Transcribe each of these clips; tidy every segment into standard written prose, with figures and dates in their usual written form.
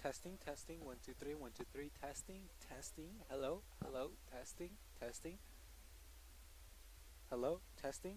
Testing, testing, 1, 2, 3, 1, 2, 3, testing, testing, hello, hello, testing, testing, hello, testing.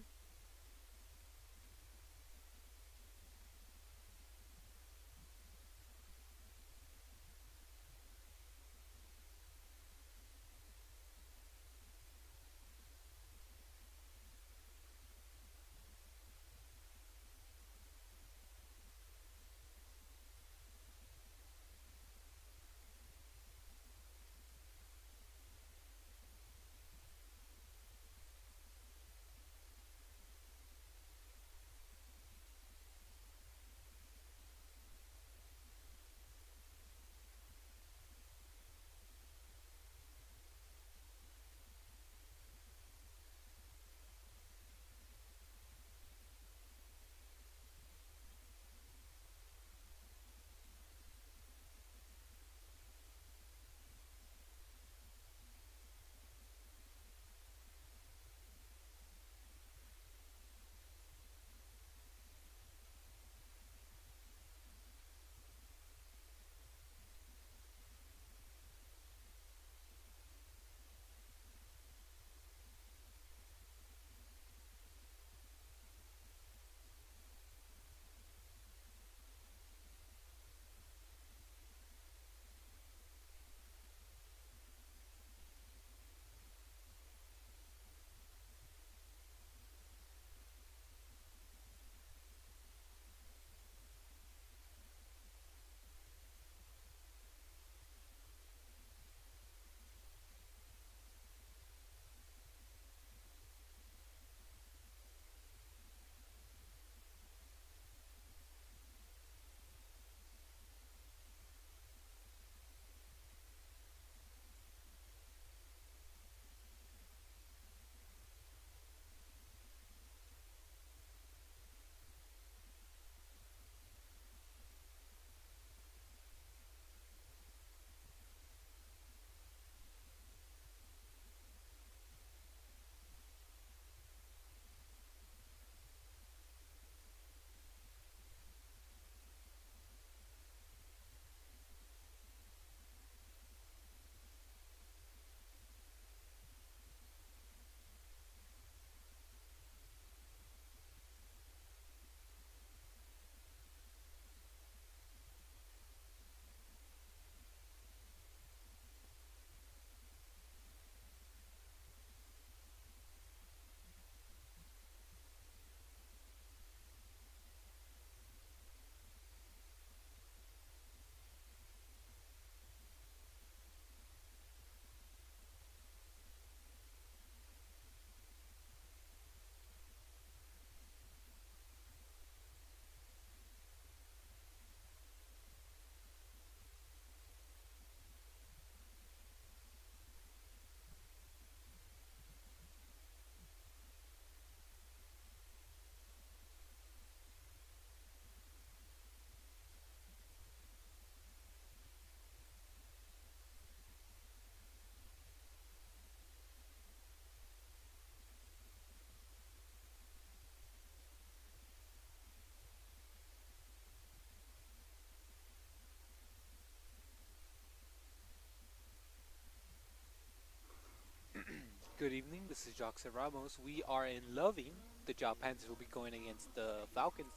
Good evening, this is Joxer Ramos. We are in Loving. The Jal Panthers will be going against the Falcons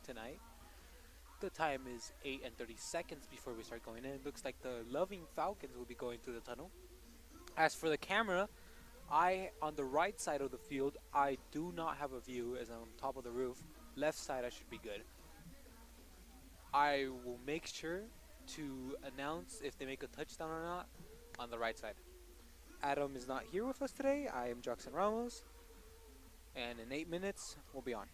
tonight. The time is 8 and 30 seconds before we start going in. It looks like the Loving Falcons will be going through the tunnel. As for the camera, on the right side of the field, I do not have a view as I'm on top of the roof. Left side, I should be good. I will make sure to announce if they make a touchdown or not on the right side. Adam is not here with us today. I am Jackson Ramos, and in 8 minutes, we'll be on.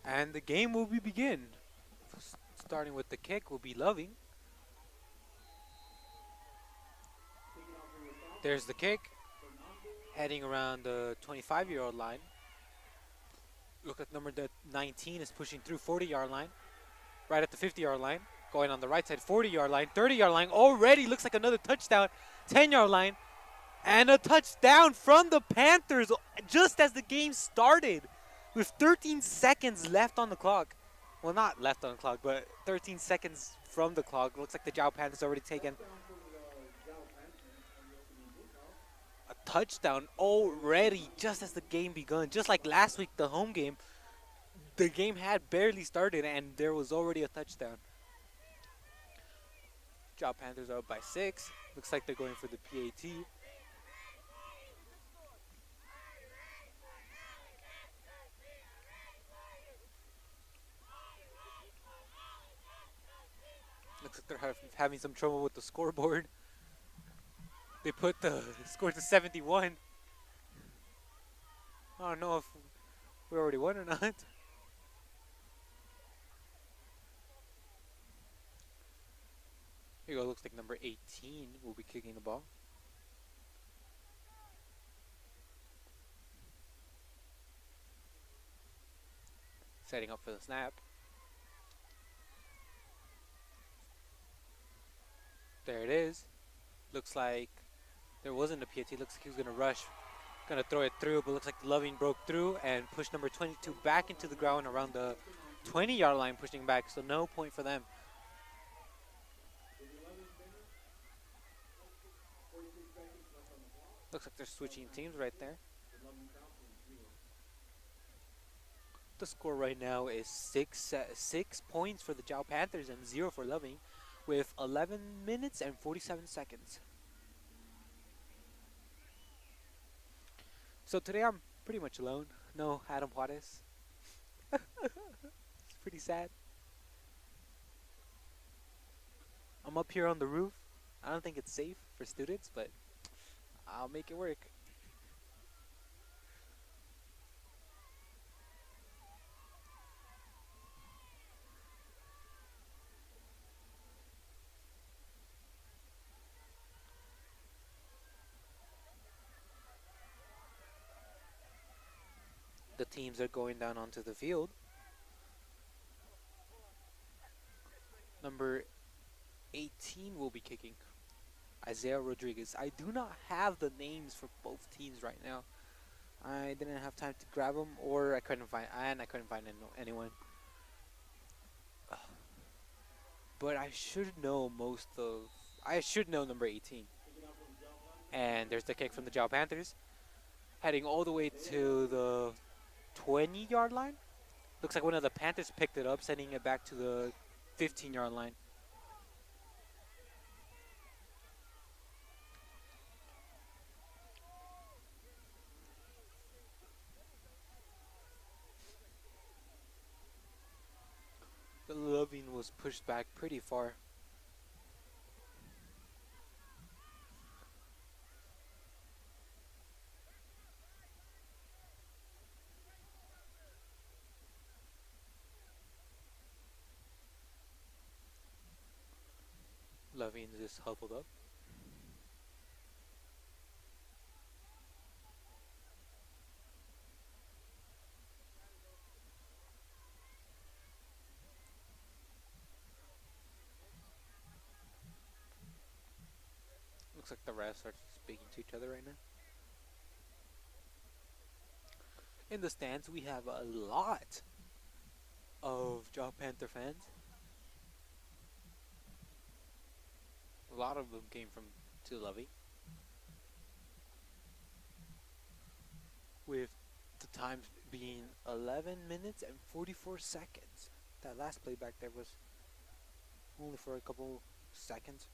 And the game will be begin. Starting with the kick will be Loving. There's the kick. Heading around the 25-yard line. Look at number 19 is pushing through 40-yard line. Right at the 50-yard line. Going on the right side, 40-yard line, 30-yard line. Already looks like another touchdown. 10-yard line. And a touchdown from the Panthers just as the game started. With 13 seconds left on the clock. Well, not left on the clock, but 13 seconds from the clock. Looks like the Jal Panthers already taken a touchdown already just as the game begun. Just like last week, the home game, the game had barely started and there was already a touchdown. Jal Panthers are up by 6. Looks like they're going for the PAT. Looks like they're having some trouble with the scoreboard. They put the score to 71. I don't know if we already won or not. Here you go. Looks like number 18 will be kicking the ball. Setting up for the snap. There it is. Looks like there wasn't a PAT. Looks like he was going to rush. Going to throw it through, but looks like Loving broke through and pushed number 22 back into the ground around the 20-yard line, pushing back. So no point for them. Looks like they're switching teams right there. The score right now is 6 points for the Jal Panthers and 0 for Loving, with 11 minutes and 47 seconds. So today I'm pretty much alone. No Adam Juarez. It's pretty sad. I'm up here on the roof. I don't think it's safe for students, but I'll make it work. The teams are going down onto the field. Number 18 will be kicking. Isaiah Rodriguez. I do not have the names for both teams right now. I didn't have time to grab them, or I couldn't find anyone. But I should know I should know number 18. And there's the kick from the Jal Panthers, heading all the way to the 20-yard line. Looks like one of the Panthers picked it up, sending it back to the 15-yard line. The Loving was pushed back pretty far. Loving just huddled up. Looks like the refs are speaking to each other right now. In the stands, we have a lot of Jal Panther fans. A lot of them came from Loving, with the times being 11 minutes and 44 seconds. That last play back there was only for a couple seconds.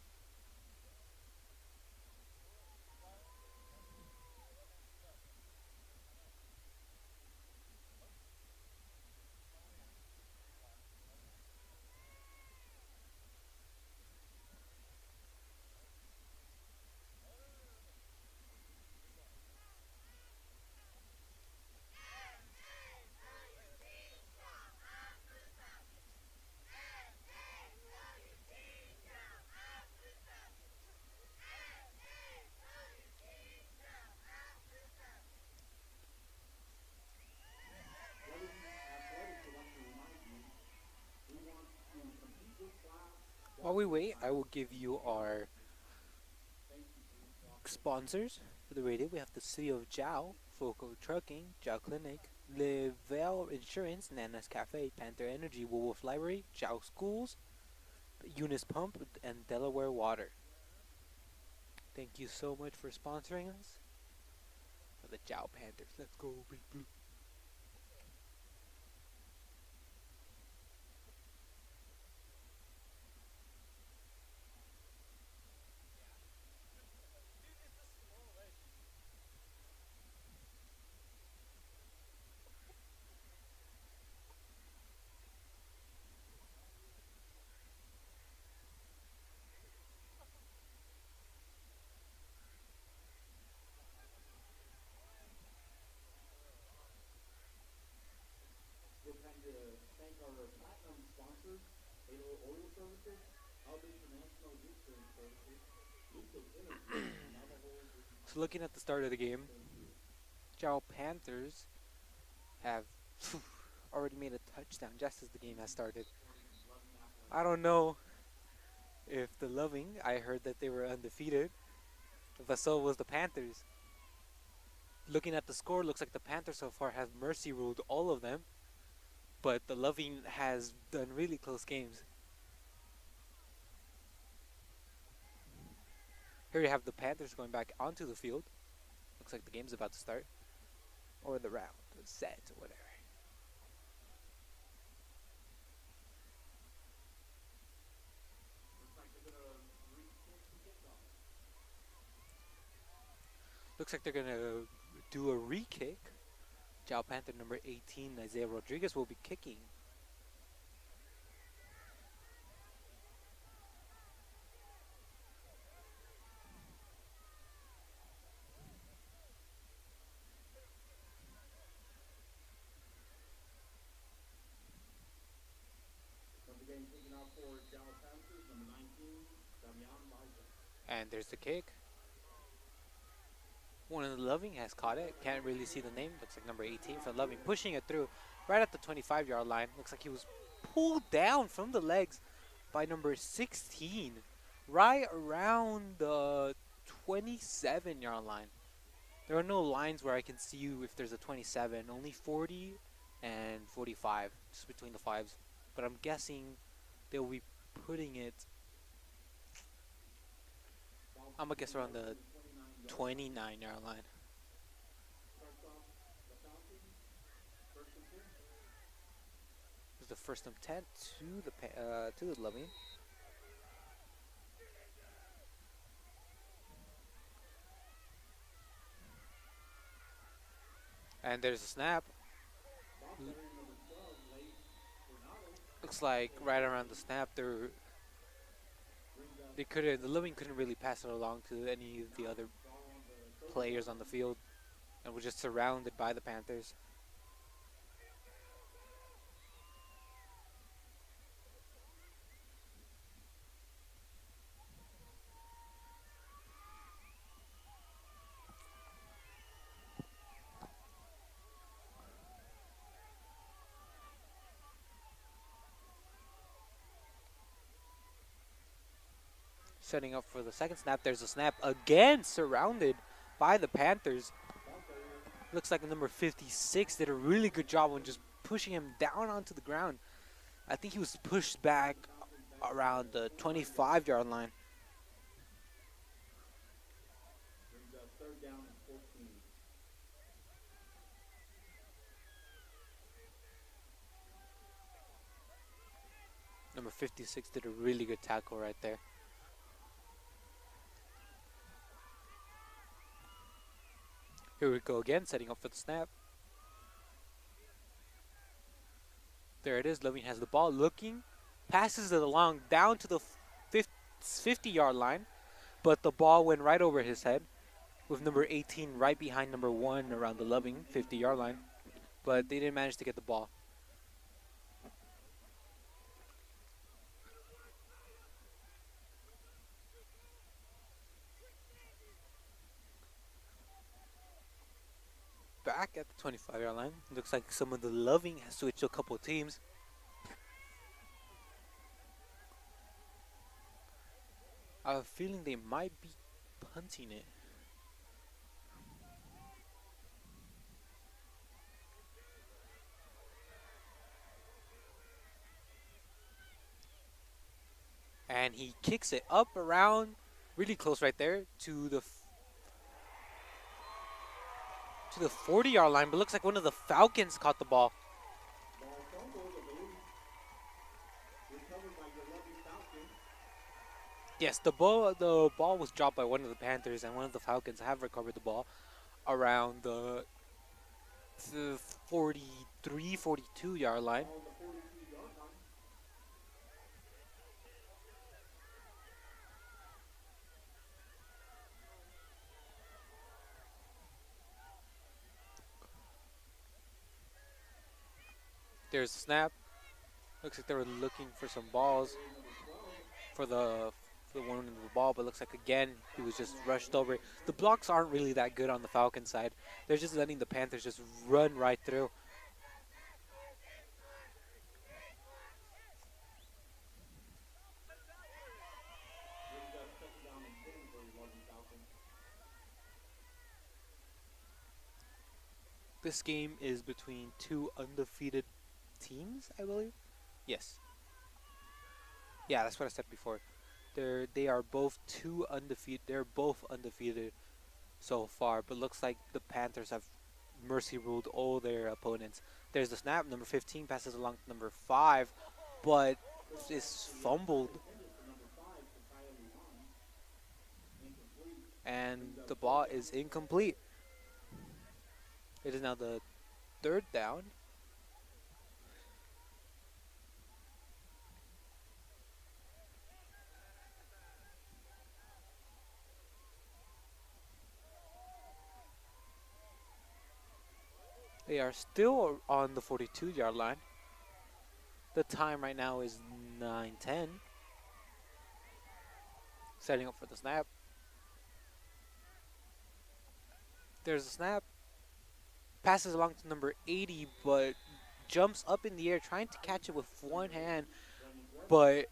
we wait, I will give you our sponsors for the radio. We have the City of Jal, Foco Trucking, Jal Clinic, Livell Insurance, Nana's Cafe, Panther Energy, Woolworth Library, Jal Schools, Eunice Pump, and Delaware Water. Thank you so much for sponsoring us for the Jal Panthers. Let's go, Big Blue. So looking at the start of the game, Jal Panthers have already made a touchdown just as the game has started. I don't know if the Loving, I heard that they were undefeated. If so was the Panthers. Looking at the score, looks like the Panthers so far have mercy ruled all of them, but the Loving has done really close games. Here you have the Panthers going back onto the field. Looks like the game's about to start. Or the round, the set, or whatever. Looks like they're going to do a re-kick. Jal Panther number 18, Isaiah Rodriguez, will be kicking. And there's the kick. One of the Loving has caught it. Can't really see the name. Looks like number 18 for Loving. Pushing it through right at the 25-yard line. Looks like he was pulled down from the legs by number 16. Right around the 27-yard line. There are no lines where I can see you if there's a 27. Only 40 and 45. Just between the fives. But I'm guessing they'll be putting it, I'm going to guess around the 29-yard line. It's the first and 10 to the Loving. And there's a snap. Looks like right around the snap, the Loving couldn't really pass it along to any of the other players on the field, and were just surrounded by the Panthers. Setting up for the second snap. There's a snap again, surrounded by the Panthers. Looks like number 56 did a really good job on just pushing him down onto the ground. I think he was pushed back around the 25-yard line. Number 56 did a really good tackle right there. Here we go again, setting up for the snap. There it is. Loving has the ball, looking, passes it along down to the 50-yard line, but the ball went right over his head, with number 18 right behind number 1 around the Loving 50-yard line, but they didn't manage to get the ball. Back at the 25-yard line. Looks like some of the Loving has switched to a couple of teams. I have a feeling they might be punting it. And he kicks it up around, really close right there to the 40-yard line. But looks like one of the Falcons caught the ball. Yes, the ball was dropped by one of the Panthers, and one of the Falcons have recovered the ball around the 43, 42-yard line. There's a snap. Looks like they were looking for some balls for the one in the ball, but looks like again he was just rushed over. The blocks aren't really that good on the Falcon side. They're just letting the Panthers just run right through. This game is between two undefeated teams, I believe. Yes. Yeah, that's what I said before. They are both two undefeated. They're both undefeated so far, but looks like the Panthers have mercy ruled all their opponents. There's the snap. Number 15 passes along to number 5, but is fumbled. And the ball is incomplete. It is now the 3rd down. They are still on the 42-yard line. The time right now is 9:10. Setting up for the snap. There's a snap. Passes along to number 80, but jumps up in the air trying to catch it with one hand, but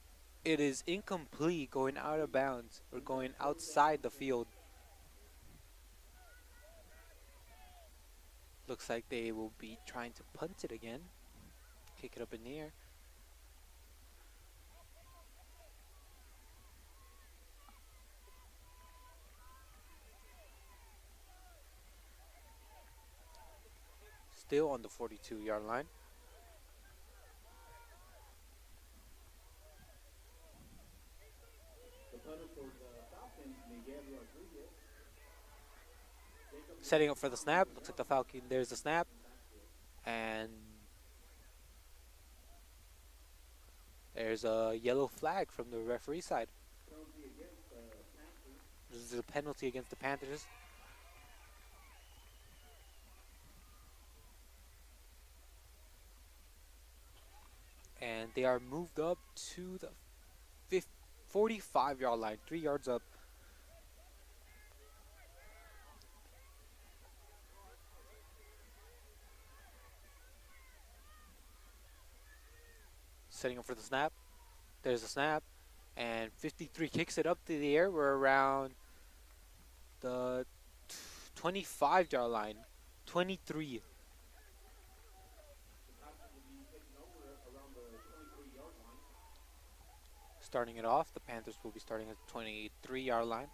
it is incomplete, going out of bounds or going outside the field. Looks like they will be trying to punt it again. Kick it up in the air. Still on the 42-yard line. Setting up for the snap. Looks like the Falcon. There's the snap. And there's a yellow flag from the referee side. This is a penalty against the Panthers. And they are moved up to the 45-yard line, 3 yards up. Setting up for the snap. There's a snap. And 53 kicks it up to the air. We're around the 25-yard line, 23. Starting it off, the Panthers will be starting at the 23-yard line.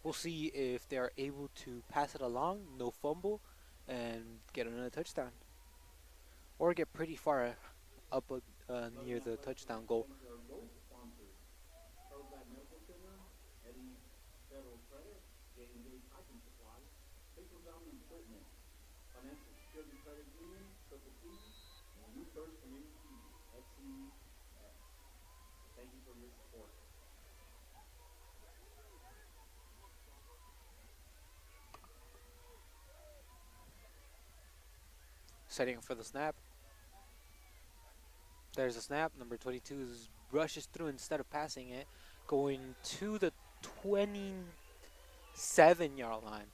We'll see if they are able to pass it along, no fumble, and get another touchdown. Or get pretty far up near the touchdown goal. Setting up for the snap. There's a snap. Number 22 rushes through instead of passing it, going to the 27-yard line.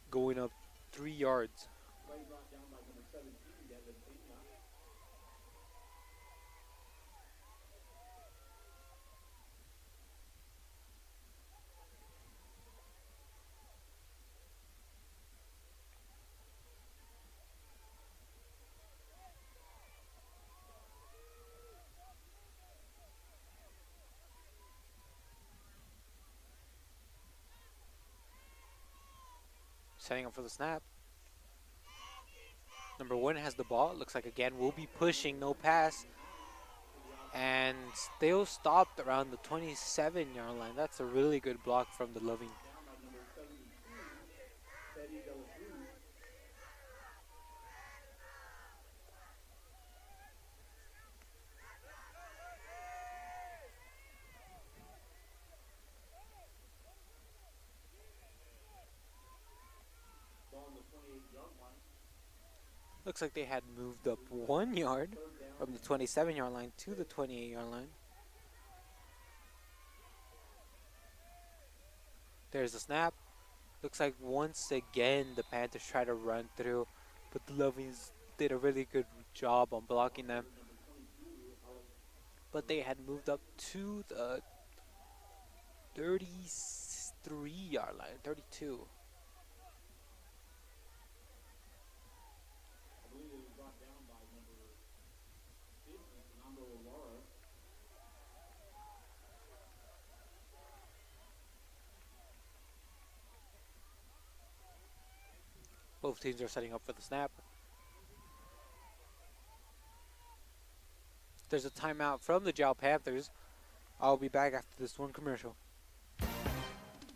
Going up 3 yards. Setting up for the snap. Number 1 has the ball. Looks like again we'll be pushing, no pass. And still stopped around the 27-yard line. That's a really good block from the Loving. Looks like they had moved up 1 yard from the 27-yard line to the 28-yard line. There's the snap. Looks like once again the Panthers try to run through, but the Lovings did a really good job on blocking them. But they had moved up to the 33-yard line, 32. Both teams are setting up for the snap. There's a timeout from the Jal Panthers. I'll be back after this one commercial.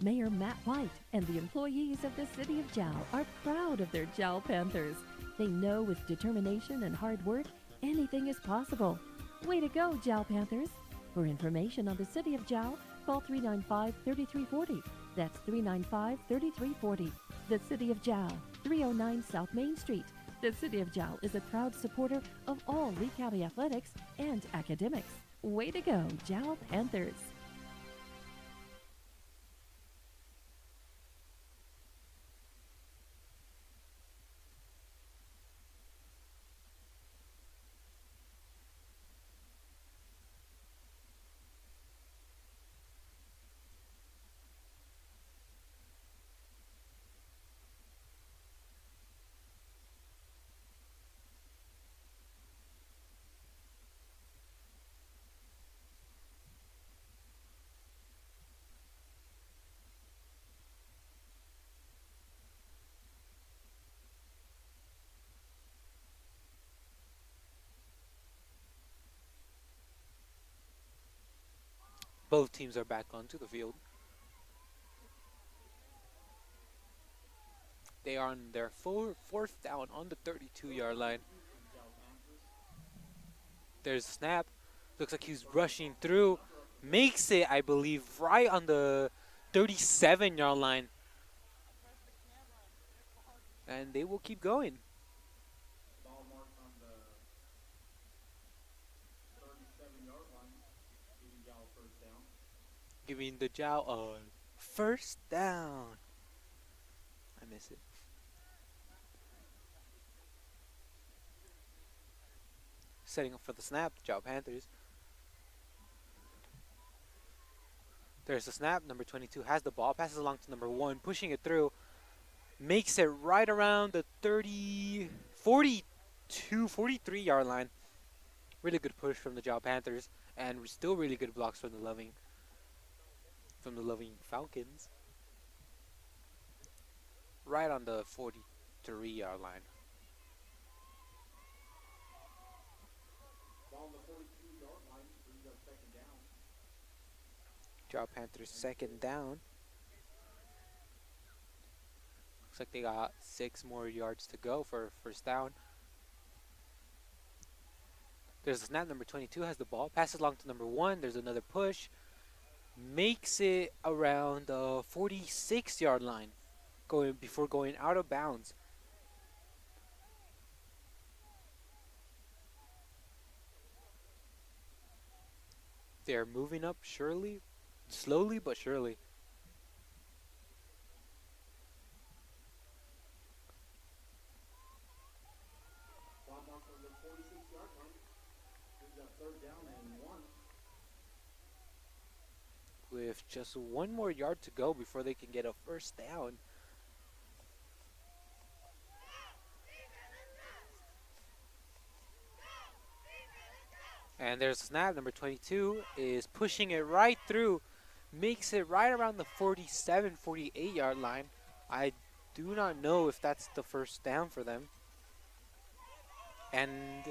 Mayor Matt White and the employees of the City of Jal are proud of their Jal Panthers. They know with determination and hard work, anything is possible. Way to go, Jal Panthers. For information on the City of Jal, call 395-3340. That's 395-3340. The City of Jal, 309 South Main Street. The City of Jal is a proud supporter of all Lee County athletics and academics. Way to go, Jal Panthers. Both teams are back onto the field. They are on their fourth down on the 32-yard line. There's a snap. Looks like he's rushing through. Makes it, I believe, right on the 37-yard line. And they will keep going. Giving the Jal a first down. I miss it. Setting up for the snap, Jal Panthers. There's the snap. Number 22 has the ball, passes along to number 1, pushing it through. Makes it right around the 43-yard line. Really good push from the Jal Panthers, and still really good blocks from the Loving Falcons. Right on the 43-yard line. Jal Panthers second down. Looks like they got 6 more yards to go for first down. There's a snap. Number 22 has the ball. Passes along to number 1. There's another push. Makes it around the 46-yard line before going out of bounds. They're moving up slowly but surely. With just 1 more yard to go before they can get a first down. And there's a snap. Number 22 is pushing it right through. Makes it right around the 47, 48-yard line. I do not know if that's the first down for them. And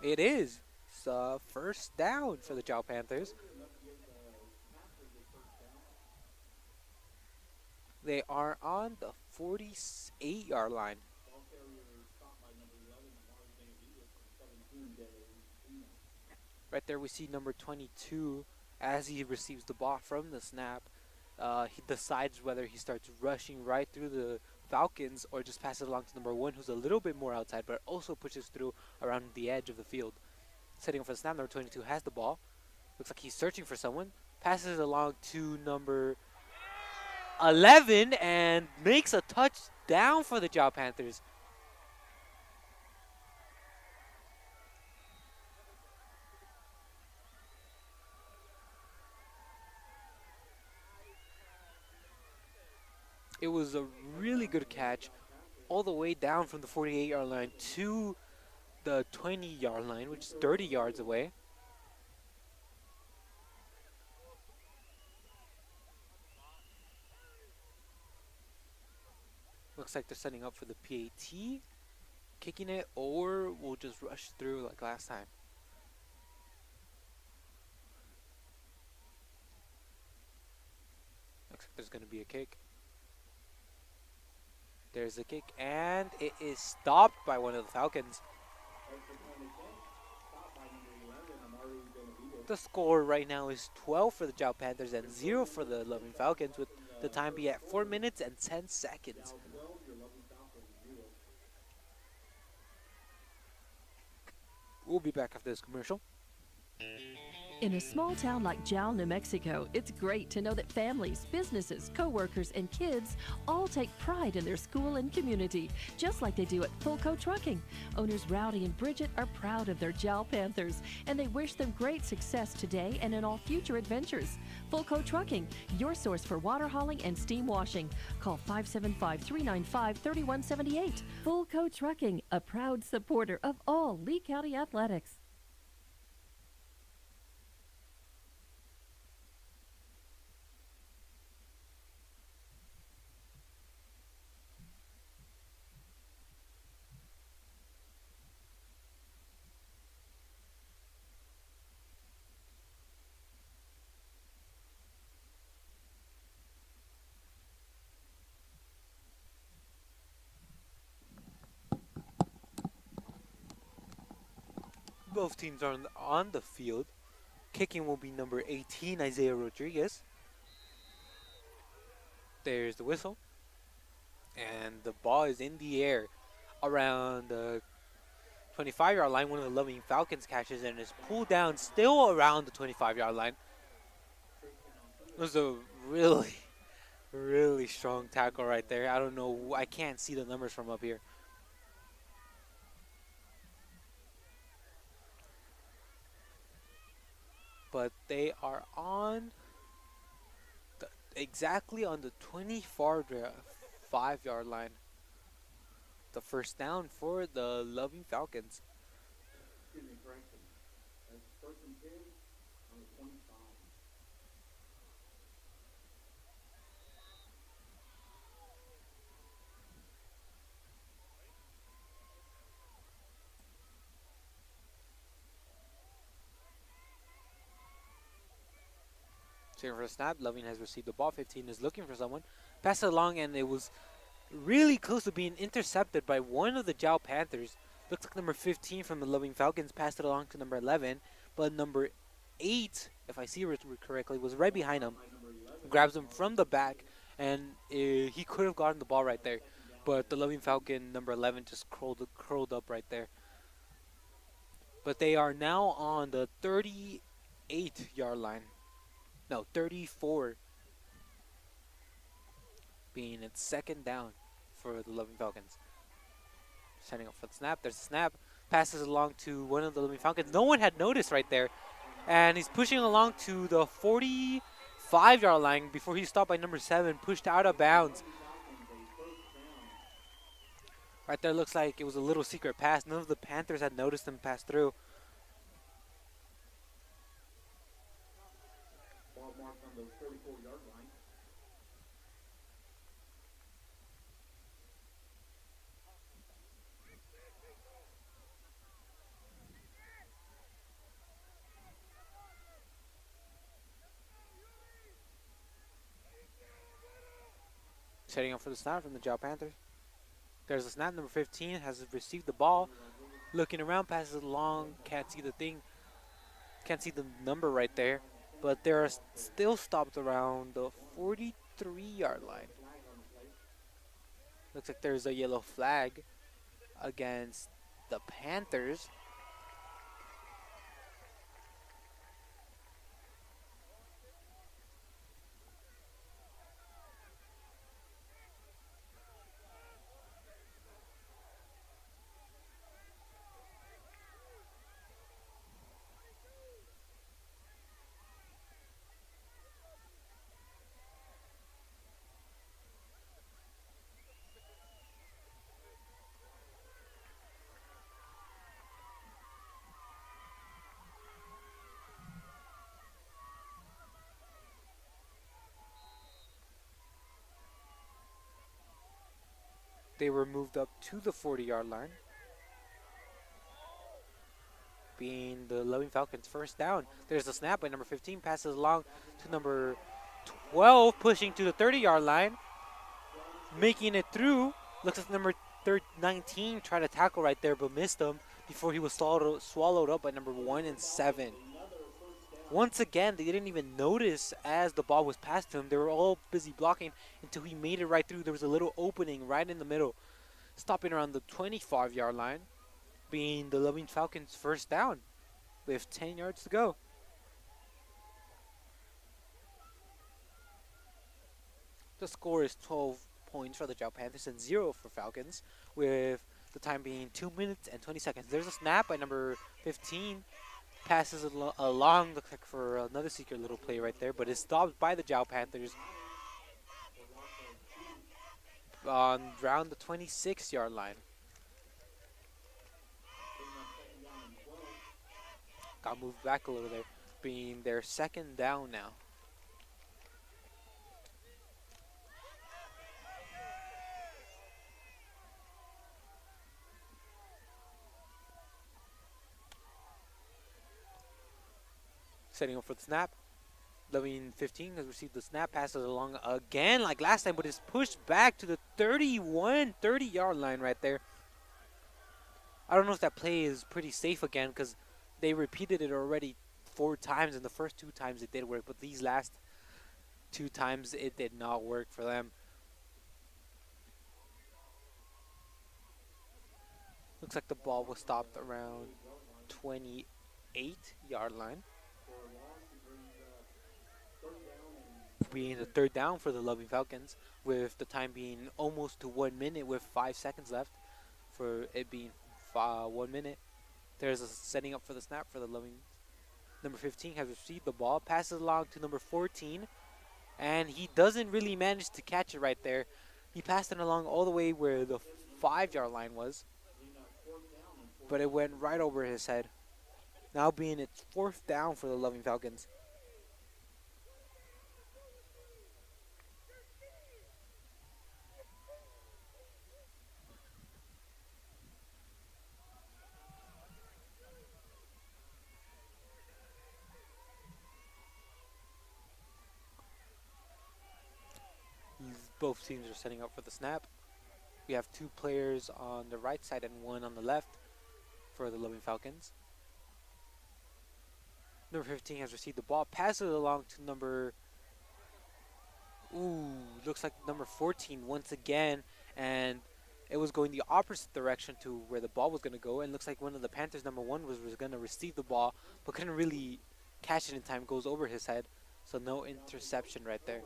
it is. So first down for the Jal Panthers. They are on the 48-yard line. Right there we see number 22 as he receives the ball from the snap. He decides whether he starts rushing right through the Falcons or just passes it along to number 1, who's a little bit more outside but also pushes through around the edge of the field. Setting up for the snap, number 22 has the ball. Looks like he's searching for someone. Passes it along to number 11 and makes a touchdown for the Jal Panthers. It was a really good catch all the way down from the 48-yard line to the 20-yard line, which is 30 yards away. Looks like they're setting up for the PAT, kicking it, or we'll just rush through like last time. Looks like there's going to be a kick. There's a kick, and it is stopped by one of the Falcons. The score right now is 12 for the Jal Panthers and 0 for the Loving Falcons, with the time being at 4 minutes and 10 seconds. We'll be back after this commercial. In a small town like Jal, New Mexico, it's great to know that families, businesses, co-workers, and kids all take pride in their school and community, just like they do at Fulco Trucking. Owners Rowdy and Bridget are proud of their Jal Panthers, and they wish them great success today and in all future adventures. Fulco Trucking, your source for water hauling and steam washing. Call 575-395-3178. Fulco Trucking, a proud supporter of all Lee County athletics. Both teams are on the field. Kicking will be number 18, Isaiah Rodriguez. There's the whistle. And the ball is in the air around the 25-yard line. One of the Loving Falcons catches and is pulled down still around the 25-yard line. It was a really, really strong tackle right there. I don't know. I can't see the numbers from up here. But they are on exactly on the 25-yard line. The first down for the Loving Falcons. For a snap, Loving has received the ball. 15 is looking for someone. Pass it along, and it was really close to being intercepted by one of the Jal Panthers. Looks like number 15 from the Loving Falcons passed it along to number 11, but number 8, if I see it correctly, was right behind him. Grabs him from the back, and he could have gotten the ball right there, but the Loving Falcon, number 11, just curled up right there. But they are now on the 38-yard line. No, 34. Being its second down for the Loving Falcons. Setting up for the snap. There's a snap. Passes along to one of the Loving Falcons. No one had noticed right there. And he's pushing along to the 45-yard line before he's stopped by number 7. Pushed out of bounds. Right there looks like it was a little secret pass. None of the Panthers had noticed him pass through. Setting up for the snap from the Jal Panthers. There's a snap. Number 15 has received the ball. Looking around, passes it along. Can't see the thing. Can't see the number right there. But they're still stopped around the 43-yard line. Looks like there's a yellow flag against the Panthers. They were moved up to the 40-yard line, being the Loving Falcons first down. There's a snap by number 15, passes along to number 12, pushing to the 30-yard line, making it through. Looks like number 19 tried to tackle right there, but missed him before he was swallowed up by number 1 and 7. Once again, they didn't even notice as the ball was passed to him. They were all busy blocking until he made it right through. There was a little opening right in the middle, stopping around the 25-yard line, being the Loving Falcons first down with 10 yards to go. The score is 12 points for the Jal Panthers and 0 for Falcons, with the time being 2 minutes and 20 seconds. There's a snap by number 15. Passes along, looks like for another secret little play right there, but is stopped by the Jal Panthers on around the 26-yard line. Got moved back a little there, being their second down now. Setting up for the snap. Loving 15 has received the snap, passes along again like last time, but is pushed back to the 30-yard line right there. I don't know if that play is pretty safe again because they repeated it already 4 times, and the first 2 times it did work, but these last 2 times it did not work for them. Looks like the ball was stopped around 28-yard line, being the third down for the Loving Falcons, with the time being almost to 1 minute with 5 seconds left for it being 1 minute. There's a setting up for the snap for the Loving. Number 15 has received the ball, passes along to number 14, and he doesn't really manage to catch it right there. He passed it along all the way where the 5-yard line was, but it went right over his head. Now being its 4th down for the Loving Falcons. Both teams are setting up for the snap. We have 2 players on the right side and 1 on the left for the Loving Falcons. Number 15 has received the ball, passes it along to looks like number 14 once again, and it was going the opposite direction to where the ball was going to go, and looks like one of the Panthers, number 1, was going to receive the ball, but couldn't really catch it in time, goes over his head, so no interception right there.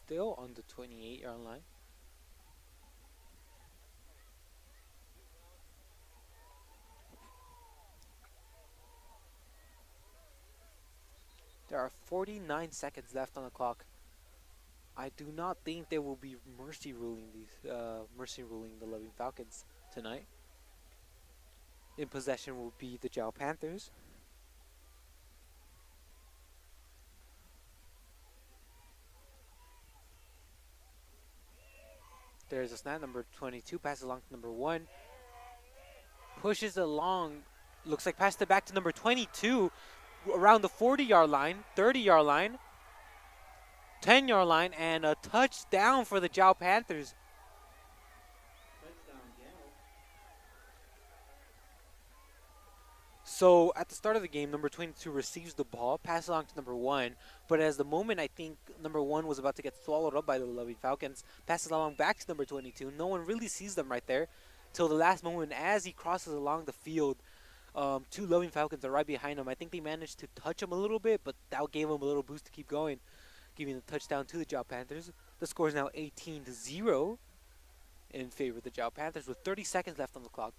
Still on the 28-yard line. There are 49 seconds left on the clock. I do not think they will be mercy ruling the Loving Falcons tonight. In possession will be the Jal Panthers. There's a snap. Number 22 passes along to number 1. Pushes along. Looks like passed it back to number 22 around the 40-yard line, 30-yard line, 10-yard line, and a touchdown for the Jal Panthers. So at the start of the game, number 22 receives the ball, passes along to number 1, but as the moment I think number 1 was about to get swallowed up by the Loving Falcons, passes along back to number 22. No one really sees them right there till the last moment as he crosses along the field. 2 Loving Falcons are right behind him. I think they managed to touch him a little bit, but that gave him a little boost to keep going, giving the touchdown to the Jal Panthers. The score is now 18-0 in favor of the Jal Panthers with 30 seconds left on the clock.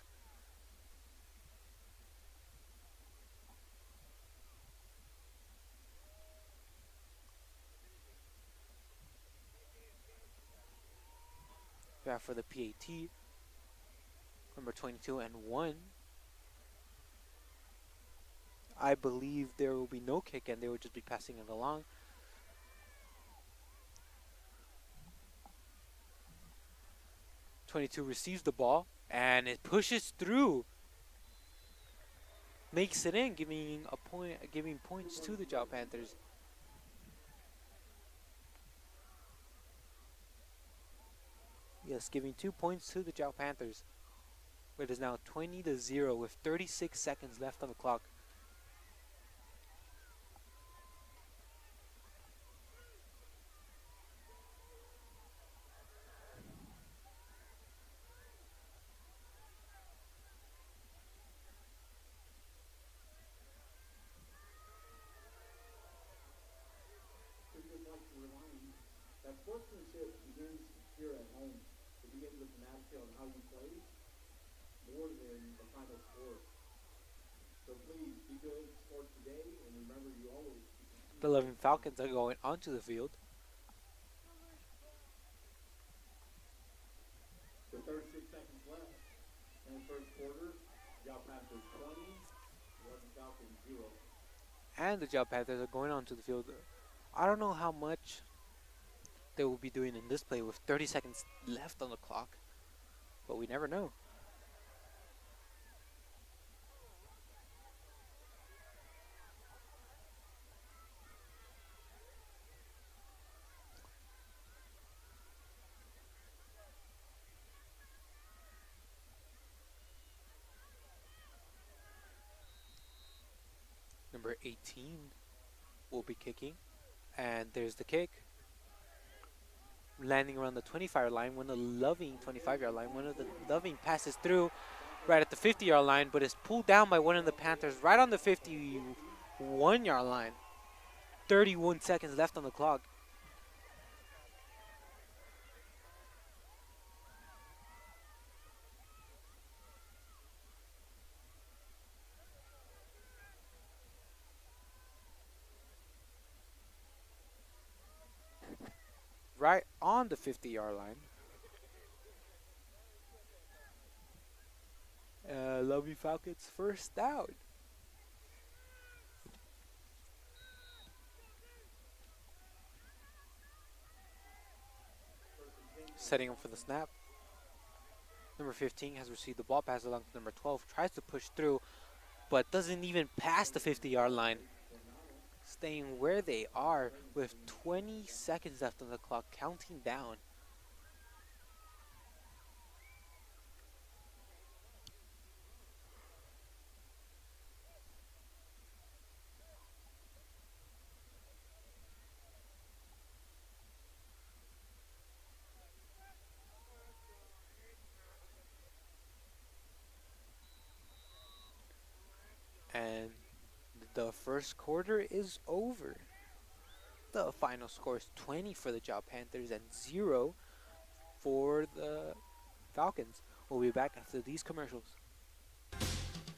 Back for the PAT, number 22 and 1. I believe there will be no kick and they will just be passing it along. .22 receives the ball and it pushes through, makes it in, giving points to the Jal Panthers. Yes, giving 2 points to the Jal Panthers. It is now 20-0 with 36 seconds left on the clock. That sportsmanship begins here at home. It begins with the match on how you play more than the final score. So please be good sports today, and remember you always. The Loving Falcons are going onto the field. With 36 seconds left in the first quarter, Jal Panthers 20, Loving Falcons 0. And the Jal Panthers are going onto the field. I don't know how much they will be doing in this play with 30 seconds left on the clock, but we never know. Number 18 will be kicking, and there's the kick. Landing around the 25-yard line, when the Loving 25-yard line, one of the Loving passes through right at the 50-yard line, but is pulled down by one of the Panthers right on the 51-yard line. 31 seconds left on the clock. Right on the 50-yard line. Loving Falcons first down. Setting up for the snap. Number 15 has received the ball, passes along to number 12, tries to push through, but doesn't even pass the 50-yard line. Staying where they are with 20 seconds left on the clock, counting down. And the first quarter is over. The final score is 20 for the Jal Panthers and 0 for the Falcons. We'll be back after these commercials.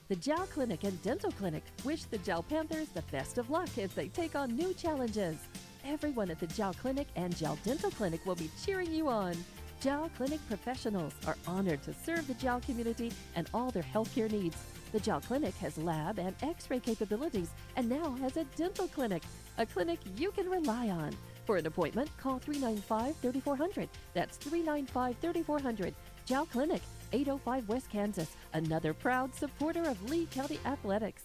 The Jal Clinic and Dental Clinic wish the Jal Panthers the best of luck as they take on new challenges. Everyone at the Jal Clinic and Jal Dental Clinic will be cheering you on. Jal Clinic professionals are honored to serve the Jal community and all their healthcare needs. The Jal Clinic has lab and x-ray capabilities and now has a dental clinic, a clinic you can rely on. For an appointment, call 395-3400. That's 395-3400. Jal Clinic, 805 West Kansas, another proud supporter of Lee County Athletics.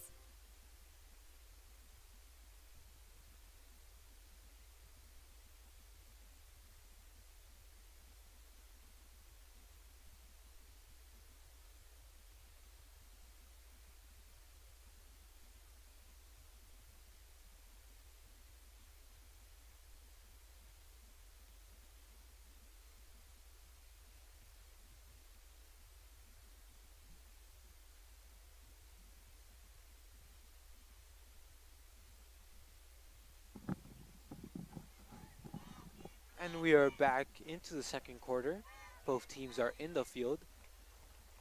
And we are back into the second quarter. Both teams are in the field.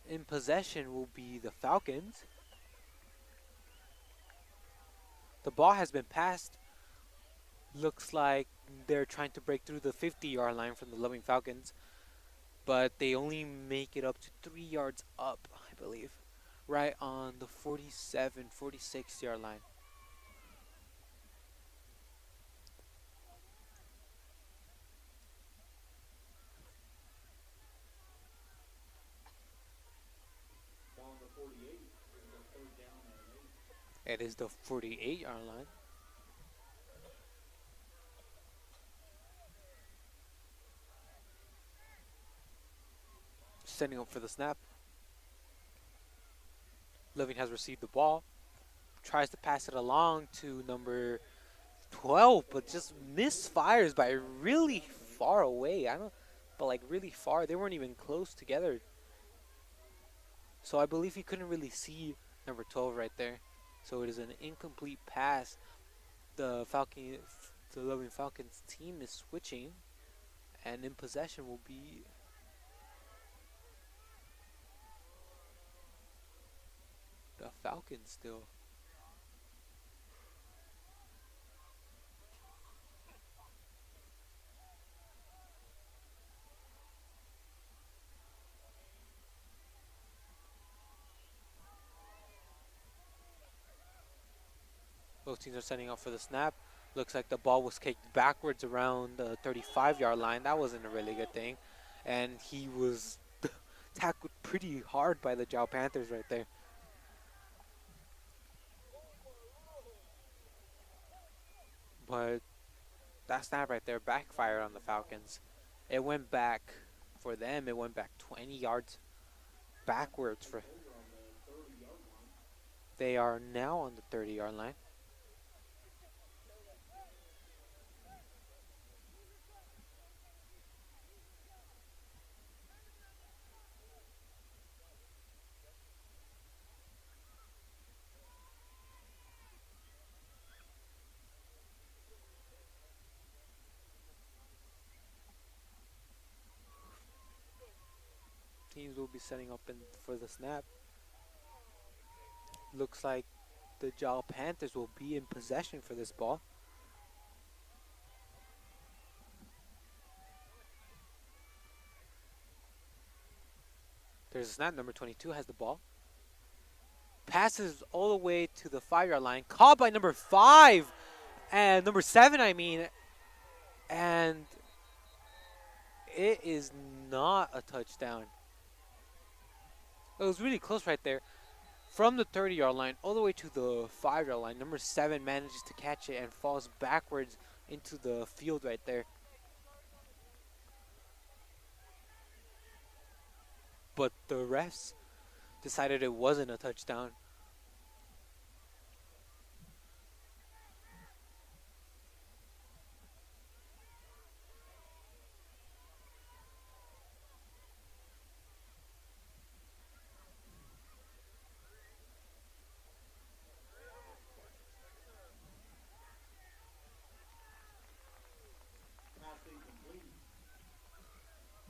In possession will be the Falcons. The ball has been passed. Looks like they're trying to break through the 50-yard line from the Loving Falcons, but they only make it up to 3 yards up, I believe, right on the 47, 46-yard line. Ball on the 48. It's a third down and 8. It is the 48-yard line. Setting up for the snap. Loving has received the ball. Tries to pass it along to number 12, but just misfires by really far away. But like really far. They weren't even close together. So I believe he couldn't really see number 12 right there. So it is an incomplete pass. The Loving Falcons team is switching, and in possession will be the Falcons still. Both teams are setting up for the snap. Looks like the ball was kicked backwards around the 35-yard line. That wasn't a really good thing. And he was tackled pretty hard by the Jal Panthers right there. But that snap right there backfired on the Falcons. It went back, for them, it went back 20 yards backwards. They are now on the 30-yard line. Teams will be setting up for the snap. Looks like the Jal Panthers will be in possession for this ball. There's a snap. Number 22 has the ball. Passes all the way to the 5-yard line. Caught by number 5. And number 7, I mean. And it is not a touchdown. It was really close right there. From the 30-yard line all the way to the 5-yard line, number 7 manages to catch it and falls backwards into the field right there. But the refs decided it wasn't a touchdown.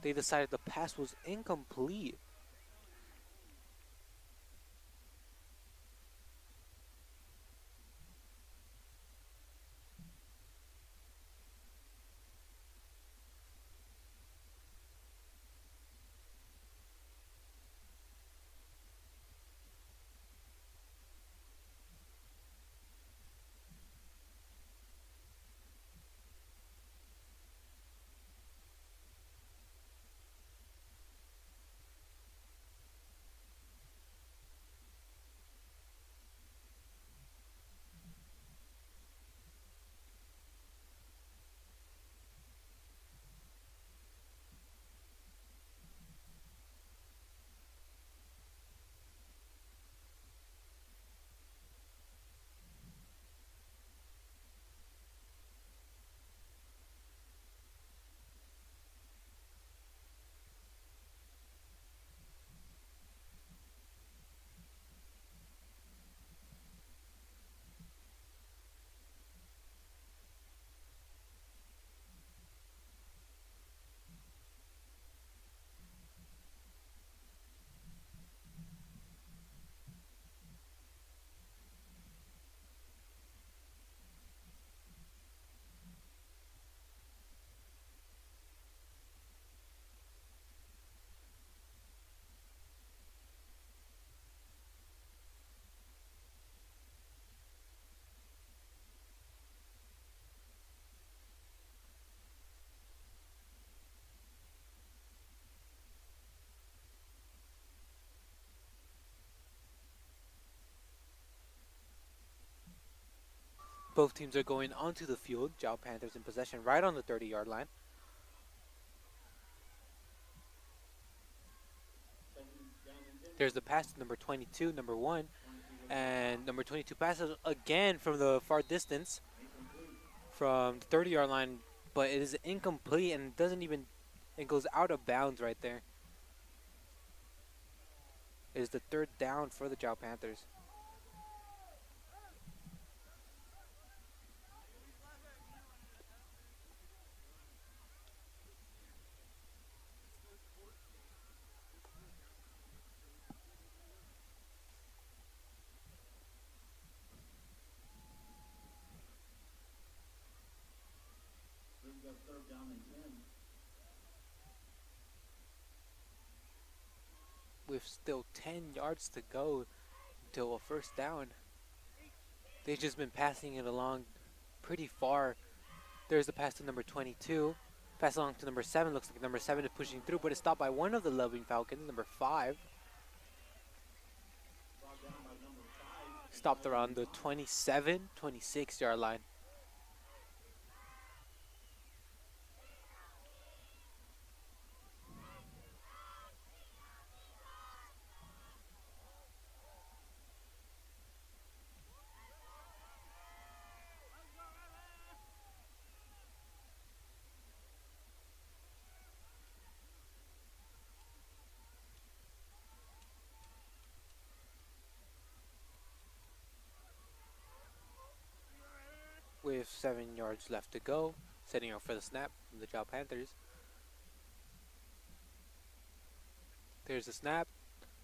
They decided the pass was incomplete. Both teams are going onto the field. Jal Panthers in possession right on the 30-yard line. There's the pass to number 22, number 1. And number 22 passes again from the far distance from the 30-yard line. But it is incomplete and doesn't even, it goes out of bounds right there. It is the 3rd down for the Jal Panthers. We've got 3rd down and 10. With still 10 yards to go until a 1st down. They've just been passing it along pretty far. There's the pass to number 22. Pass along to number 7. Looks like number 7 is pushing through, but it's stopped by one of the Loving Falcons, number 5. Stopped around the 27, 26-yard line. With 7 yards left to go, setting up for the snap from the Jal Panthers. There's the snap.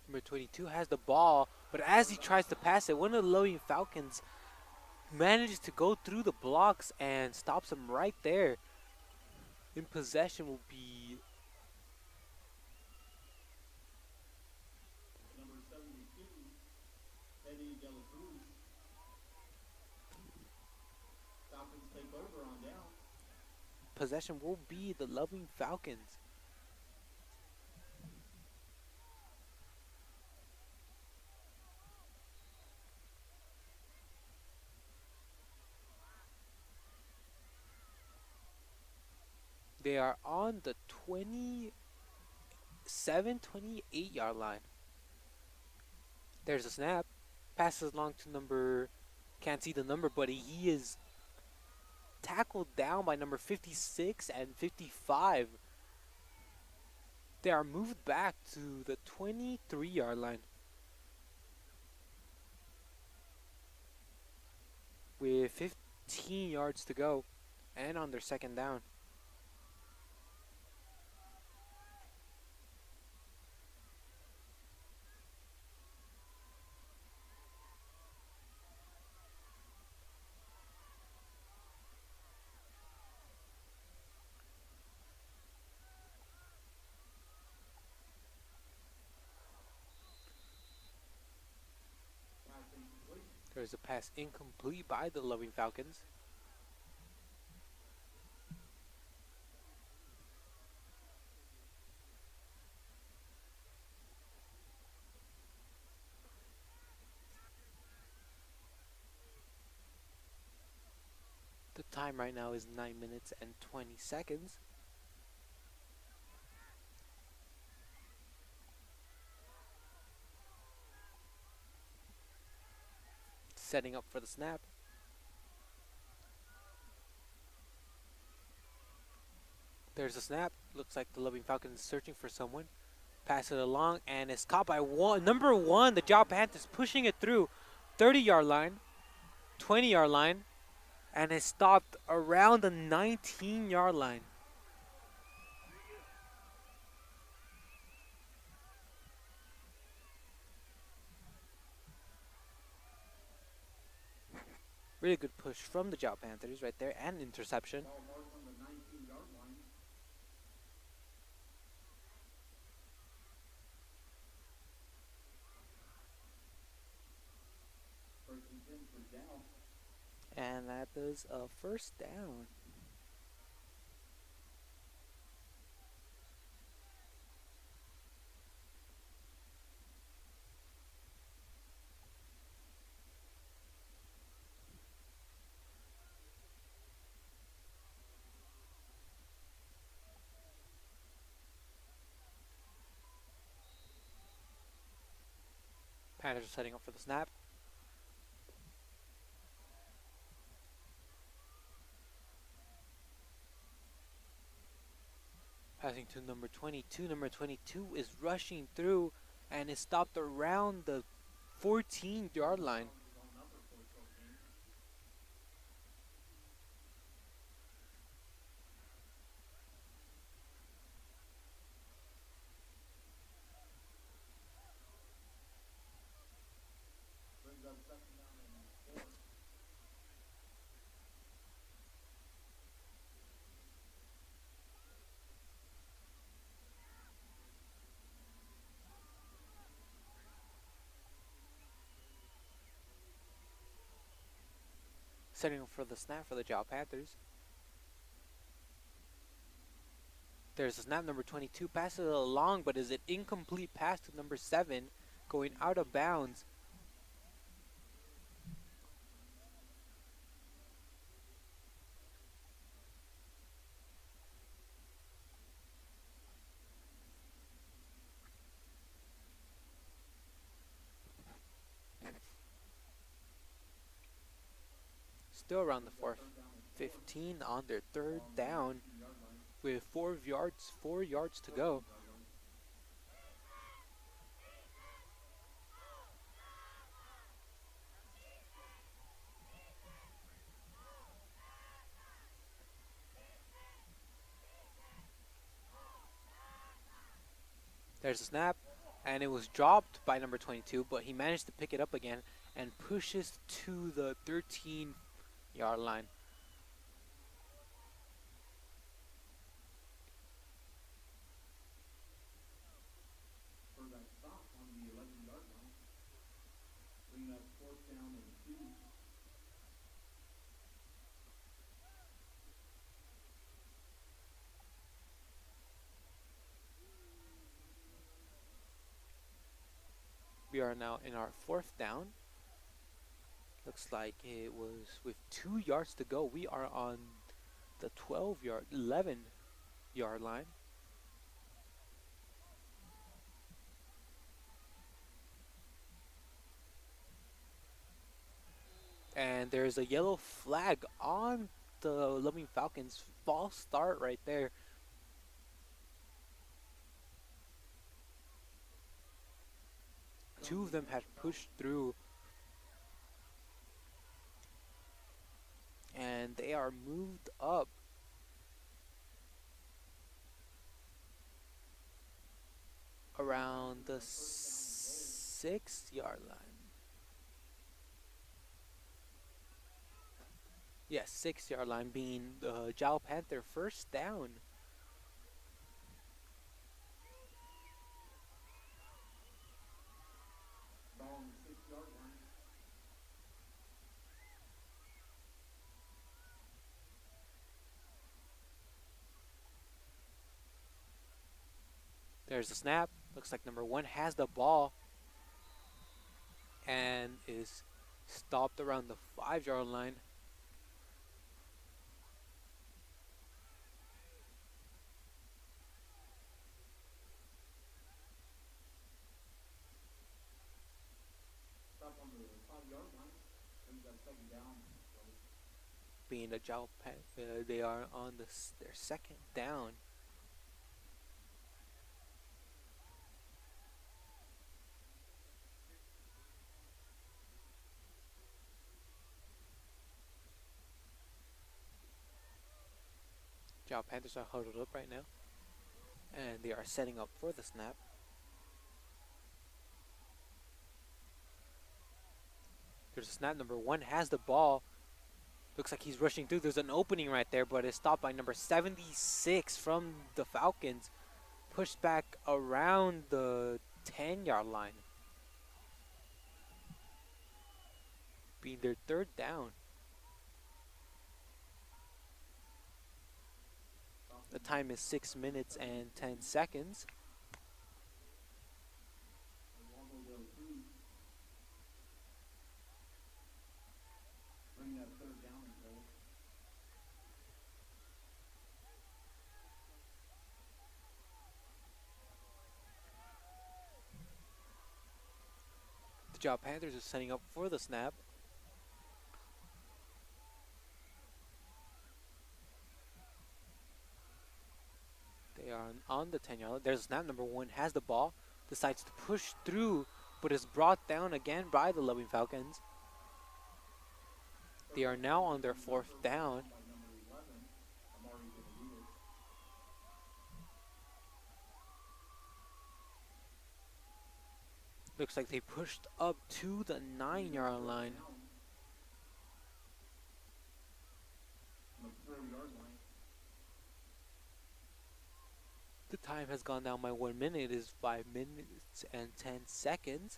Number 22 has the ball, but as he tries to pass it, one of the Loving Falcons manages to go through the blocks and stops him right there. In possession will be Number 72, Jal Football. Falcons take over on down. possession will be the Loving Falcons. They are on the 27, 28-yard line. There's a snap. Passes along to number, can't see the number, but he is tackled down by number 56 and 55. They are moved back to the 23-yard line. With 15 yards to go and on their 2nd down. There's a pass incomplete by the Loving Falcons. The time right now is 9 minutes and 20 seconds. Setting up for the snap. There's a snap. Looks like the Loving Falcons is searching for someone. Pass it along, and it's caught by number 1. The Jal Panthers pushing it through 30-yard line, 20-yard line, and it's stopped around the 19-yard line. Really good push from the Jal Panthers right there, and interception. Ball marked on the 19-yard line. First and 10 for down. And that is a 1st down. Panthers are setting up for the snap. Passing to number 22. Number 22 is rushing through and is stopped around the 14-yard line. Brings up second down and 4. Setting up for the snap for the Jal Panthers. There's a snap. Number 22 passes it along, but is an incomplete pass to number 7, going out of bounds. Still around the 4-15 on their third down with 4 yards to go. There's a snap, and it was dropped by number 22, but he managed to pick it up again and pushes to the 13-yard line. Quarterback stop on the 11-yard line. Bring up fourth down and 2. We are now in our 4th down. Looks like it was with 2 yards to go. We are on the 11-yard line. And there's a yellow flag on the Loving Falcons. False start right there. Two of them had pushed through, and they are moved up around the 6-yard line. Yes, 6-yard line, being the Jal Panther first down. Ball on the 6-yard line. There's the snap. Looks like number 1 has the ball and is stopped around the 5-yard line. Stop on the 5-yard line. Brings up second down. Being the Jal they are on their 2nd down. Jal Panthers are huddled up right now, and they are setting up for the snap. There's a snap. Number 1 has the ball. Looks like he's rushing through. There's an opening right there, but it's stopped by number 76 from the Falcons. Pushed back around the 10-yard line. Being their 3rd down. The time is 6 minutes and 10 seconds. Bring that third down and goal. The Jal Panthers are setting up for the snap. They are on the 10-yard line. There's snap. Number 1 has the ball, decides to push through, but is brought down again by the Loving Falcons. They are now on their 4th down. Looks like they pushed up to the 9-yard line. The time has gone down by 1 minute. It is 5 minutes and 10 seconds.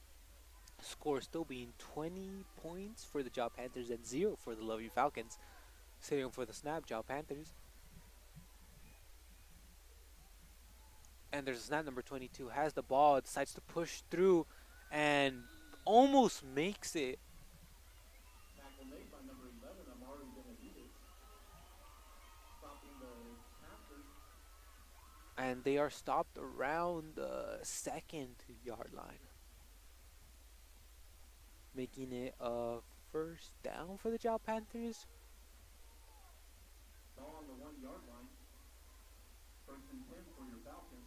Score still being 20 points for the Jal Panthers and 0 for the Loving Falcons. Sitting for the snap, Jal Panthers. And there's a snap. Number 22 has the ball, decides to push through and almost makes it. Tackle made by number 11, Amari Benavides. Stopping the Panthers. And they are stopped around the 2nd-yard line, making it a 1st down for the Jal Panthers. Ball on the 1-yard line. 1st and 10 for your Falcons.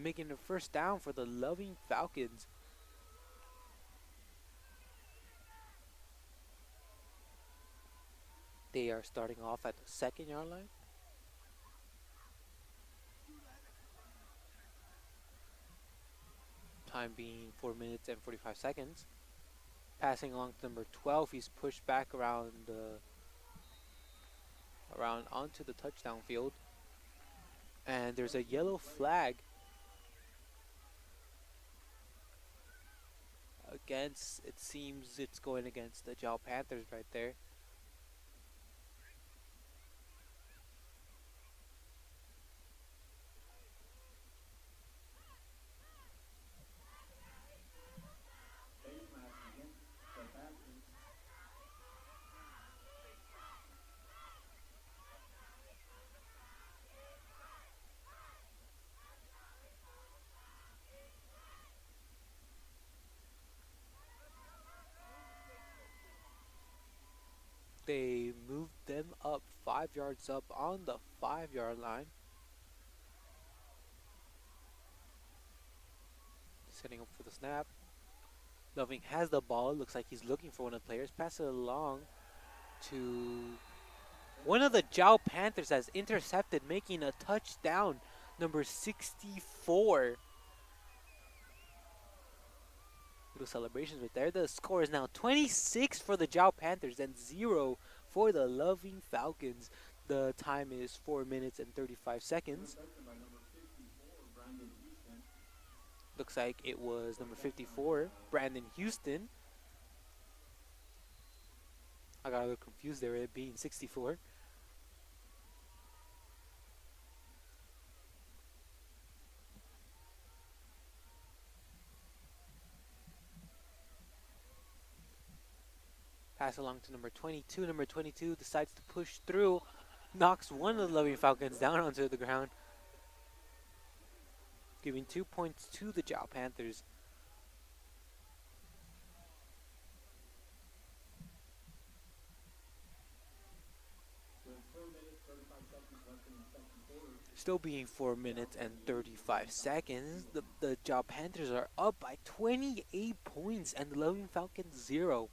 Making a 1st down for the Loving Falcons. They are starting off at the 2nd-yard line. Time being 4 minutes and 45 seconds. Passing along to number 12, he's pushed back around onto the touchdown field. And there's a yellow flag against, it seems it's going against the Jal Panthers right there. They moved them up 5 yards up on the 5-yard line. Setting up for the snap. Loving has the ball. Looks like he's looking for one of the players. Pass it along to one of the Jal Panthers has intercepted, making a touchdown. Number 64. Little celebrations right there. The score is now 26 for the Jal Panthers and 0 for the Loving Falcons. The time is 4 minutes and 35 seconds. Looks like it was number 54, Brandon Houston. I got a little confused there, it being 64. Pass along to number 22. Number 22 decides to push through, knocks one of the Loving Falcons down onto the ground, giving 2 points to the Jal Panthers. Still being 4 minutes and 35 seconds, the Jal Panthers are up by 28 points and the Loving Falcons 0.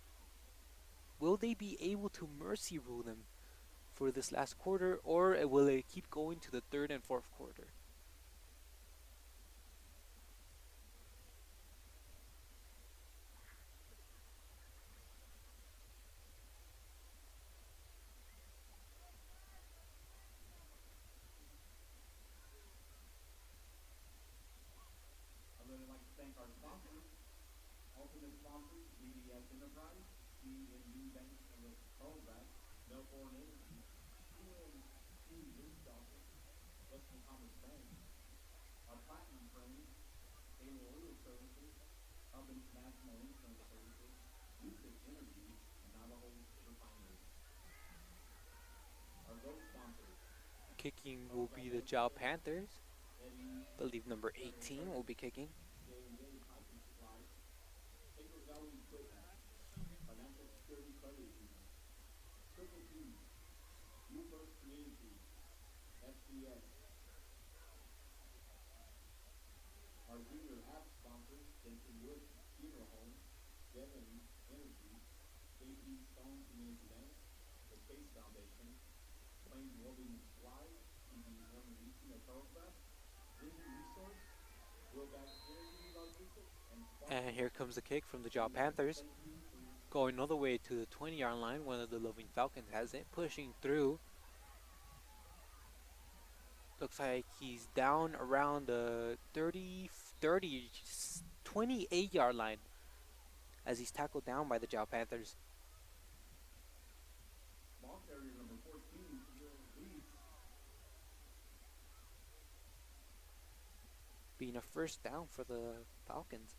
Will they be able to mercy rule them for this last quarter, or will it keep going to the 3rd and 4th quarter? I would like to thank our sponsors, ultimate sponsors, BDS Enterprise, CNU Bank and the Callback, Melbourne Energy, CNC Boost Office, Western Commerce Bank, our platinum friends, Halo Oil Services, Hub International Insurance Services, Lucid Energy, and Navajo Refinery. Our gold sponsors, Kicking will be the Jal Panthers. I believe number 18 will be kicking. Local Tees, You First Community, FCS. Our junior app sponsors, Denton Woods Funeral Home, Devon Energy, JP Stone Community Bank, the Chase Foundation, Plains Welding and Supply, TBM Leasing of Carlsbad, Lindsay Resource, Willback Energy Logistics, and And here comes the kick from the Jal Panthers. thank you for your Going all the way to the 20-yard line. One of the Loving Falcons has it. Pushing through. Looks like he's down around the 28-yard line as he's tackled down by the Jal Panthers. ball carrier number 14, Leeds. Being a first down for the Falcons.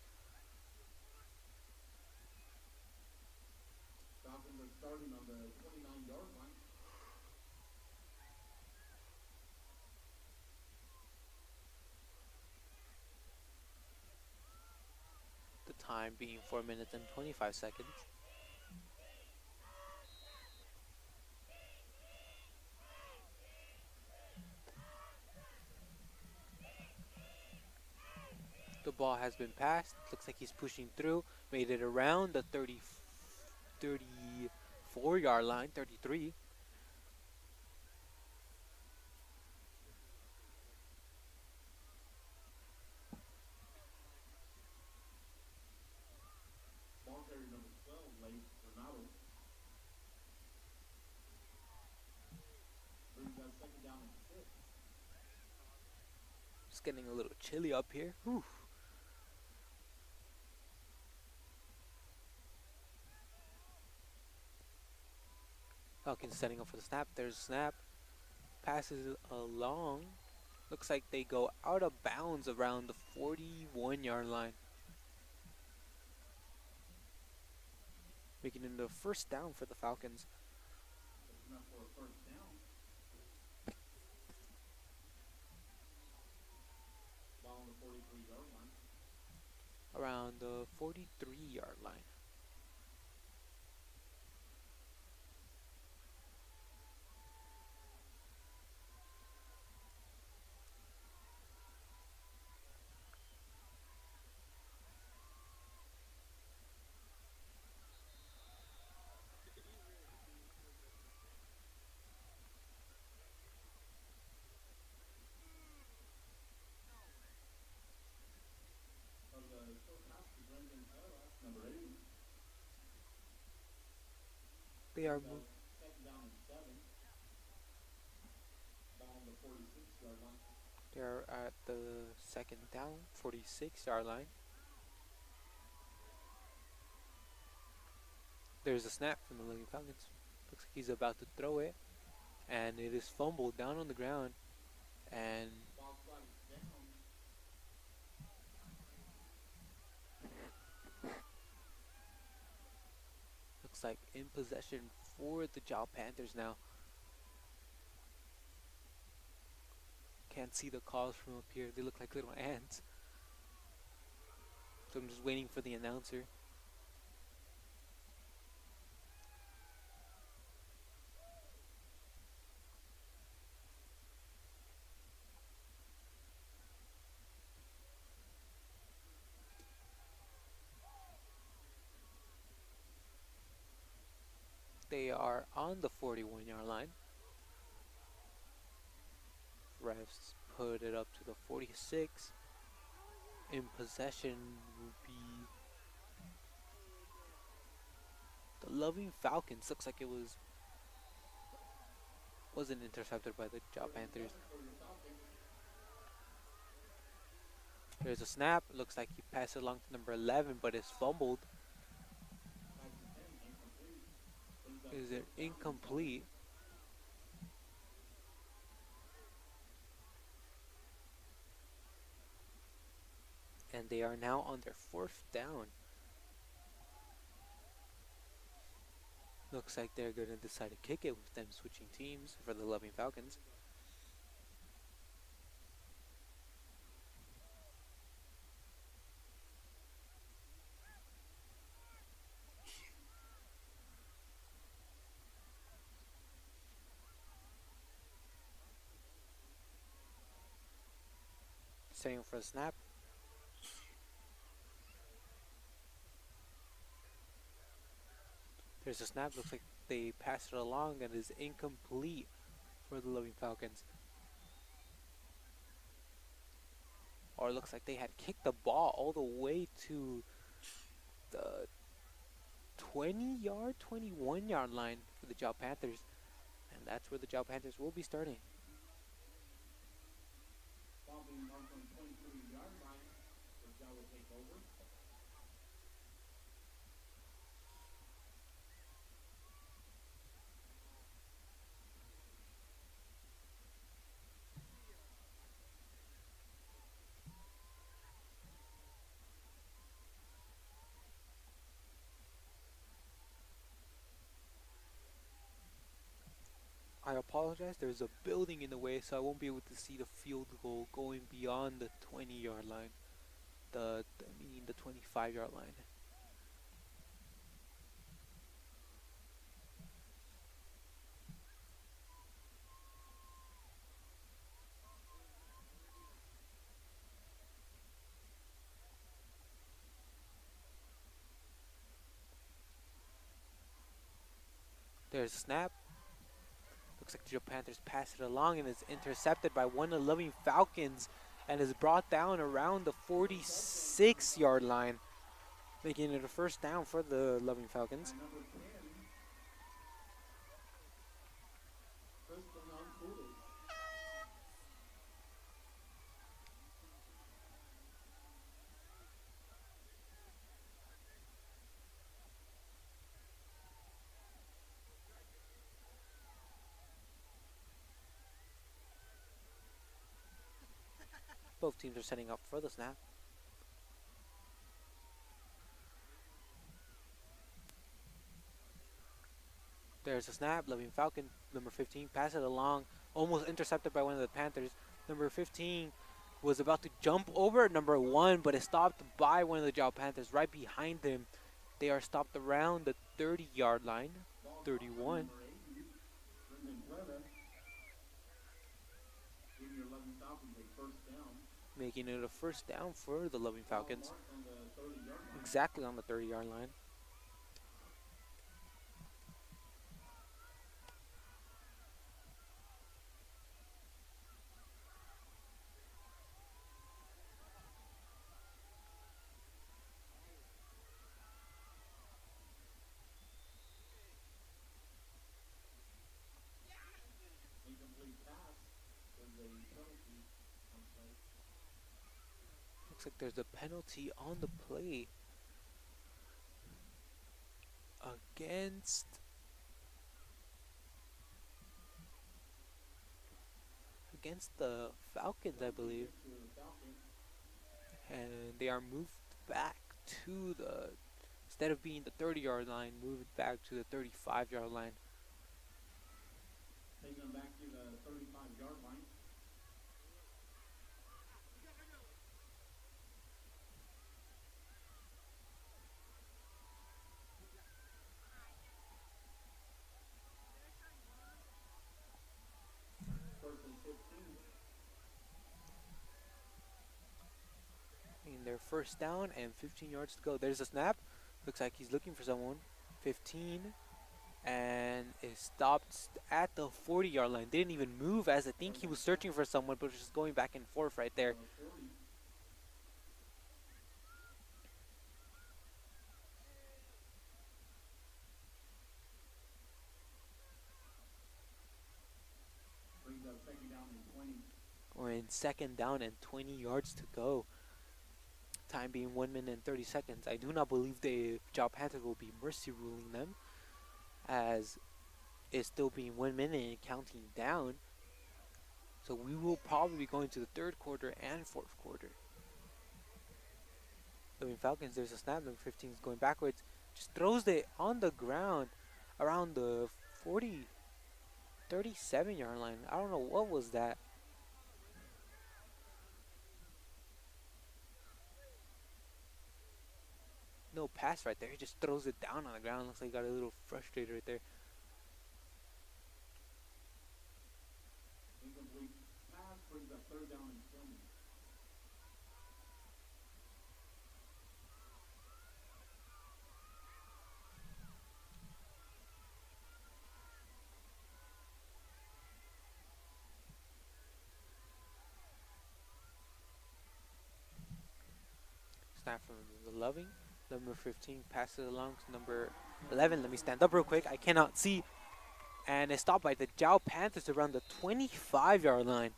Falcons are starting on the 29-yard line. The time being 4 minutes and 25 seconds. The ball has been passed. Looks like he's pushing through. Made it around the 34-yard line, 33. Ball carrier number 12, late Renato. Brings us second down and 6. It's getting a little chilly up here. Whew. Falcons setting up for the snap. There's a snap. Passes along. Looks like they go out of bounds around the 41-yard line. Making it a first down for the Falcons. It's enough for a first down. Ball on the 43-yard line. Around the 43-yard line. Of the short pass to Brendan Ellis, number 8. They are Second down and 7. Ball on the 46-yard line. they're at the second down, 46-yard line. There's a snap from the Loving Falcons. Looks like he's about to throw it, and it is fumbled down on the ground. And Ball flags down. looks like in possession for the Jal Panthers now. Can't see the calls from up here. They look like little ants. So I'm just waiting for the announcer. They are on the 41-yard line. Refs put it up to the 46. In possession will be the Loving Falcons. Looks like it wasn't intercepted by the Jal Panthers. There's a snap. Looks like he passed it along to number 11, but it's fumbled. Is it incomplete? And they are now on their fourth down. Looks like they're going to decide to kick it with them switching teams for the Loving Falcons. Setting for the snap. There's a snap. Looks like they passed it along and is incomplete for the Loving Falcons. Or it looks like they had kicked the ball all the way to the 20-yard, 21-yard line for the Jal Panthers. And that's where the Jal Panthers will be starting. Ball being marked on the 23-yard line, so Jal will take over. I apologize, there's a building in the way, so I won't be able to see the field goal going beyond the 20-yard line. The 25-yard line. There's a snap. Looks like the Jal Panthers pass it along and is intercepted by one of the Loving Falcons and is brought down around the 46-yard line, making it a first down for the Loving Falcons. And number 10, Kristen Uncooley. Both teams are setting up for the snap. There's a snap. Loving Falcon, number 15, pass it along. Almost intercepted by one of the Panthers. Number 15 was about to jump over number 1, but is stopped by one of the Jal Panthers right behind him. They are stopped around the 30-yard line. 31. Number 80, Brendan Cleva. Giving your 11 Falcons a first down. Making it a first down for the Loving Falcons. Ball marked on the 30-yard line. Exactly on the 30-yard line. Incomplete pass. There's a penalty on play. Looks like there's a penalty on the play against the Falcons, I believe. To the Falcons. And they are moved back to the, instead of being the 30-yard line, moved back to the 35-yard line. Taking them back to the 35-yard line. First and 15. And their first down and 15 yards to go. There's a snap. Looks like he's looking for someone. 15. And is stopped at the 40-yard line. Didn't even move, as I think he was searching for someone, but was just going back and forth right there. 40. Brings up second down and 20. We're in second down and 20 yards to go. Time being 1 minute and 30 seconds. I do not believe the Jal Panthers will be mercy ruling them, as it's still being 1 minute and counting down. So we will probably be going to the third quarter and fourth quarter. Loving Falcons, there's a snap. Number 15 is going backwards. Just throws it on the ground around the 37-yard line. I don't know what was that. No pass right there. He just throws it down on the ground. Looks like he got a little frustrated right there. Incomplete pass brings up third down and 20. snap from the Loving. Number 15 passes along to number 11. Let me stand up real quick. I cannot see. And it's stopped by the Jal Panthers around the 25-yard line.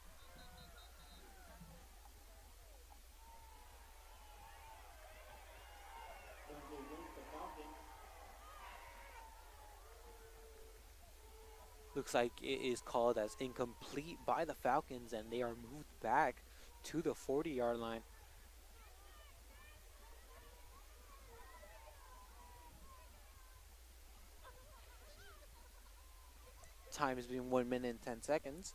Looks like it is called as incomplete by the Falcons, and they are moved back to the 40-yard line. Time has been 1 minute and 10 seconds.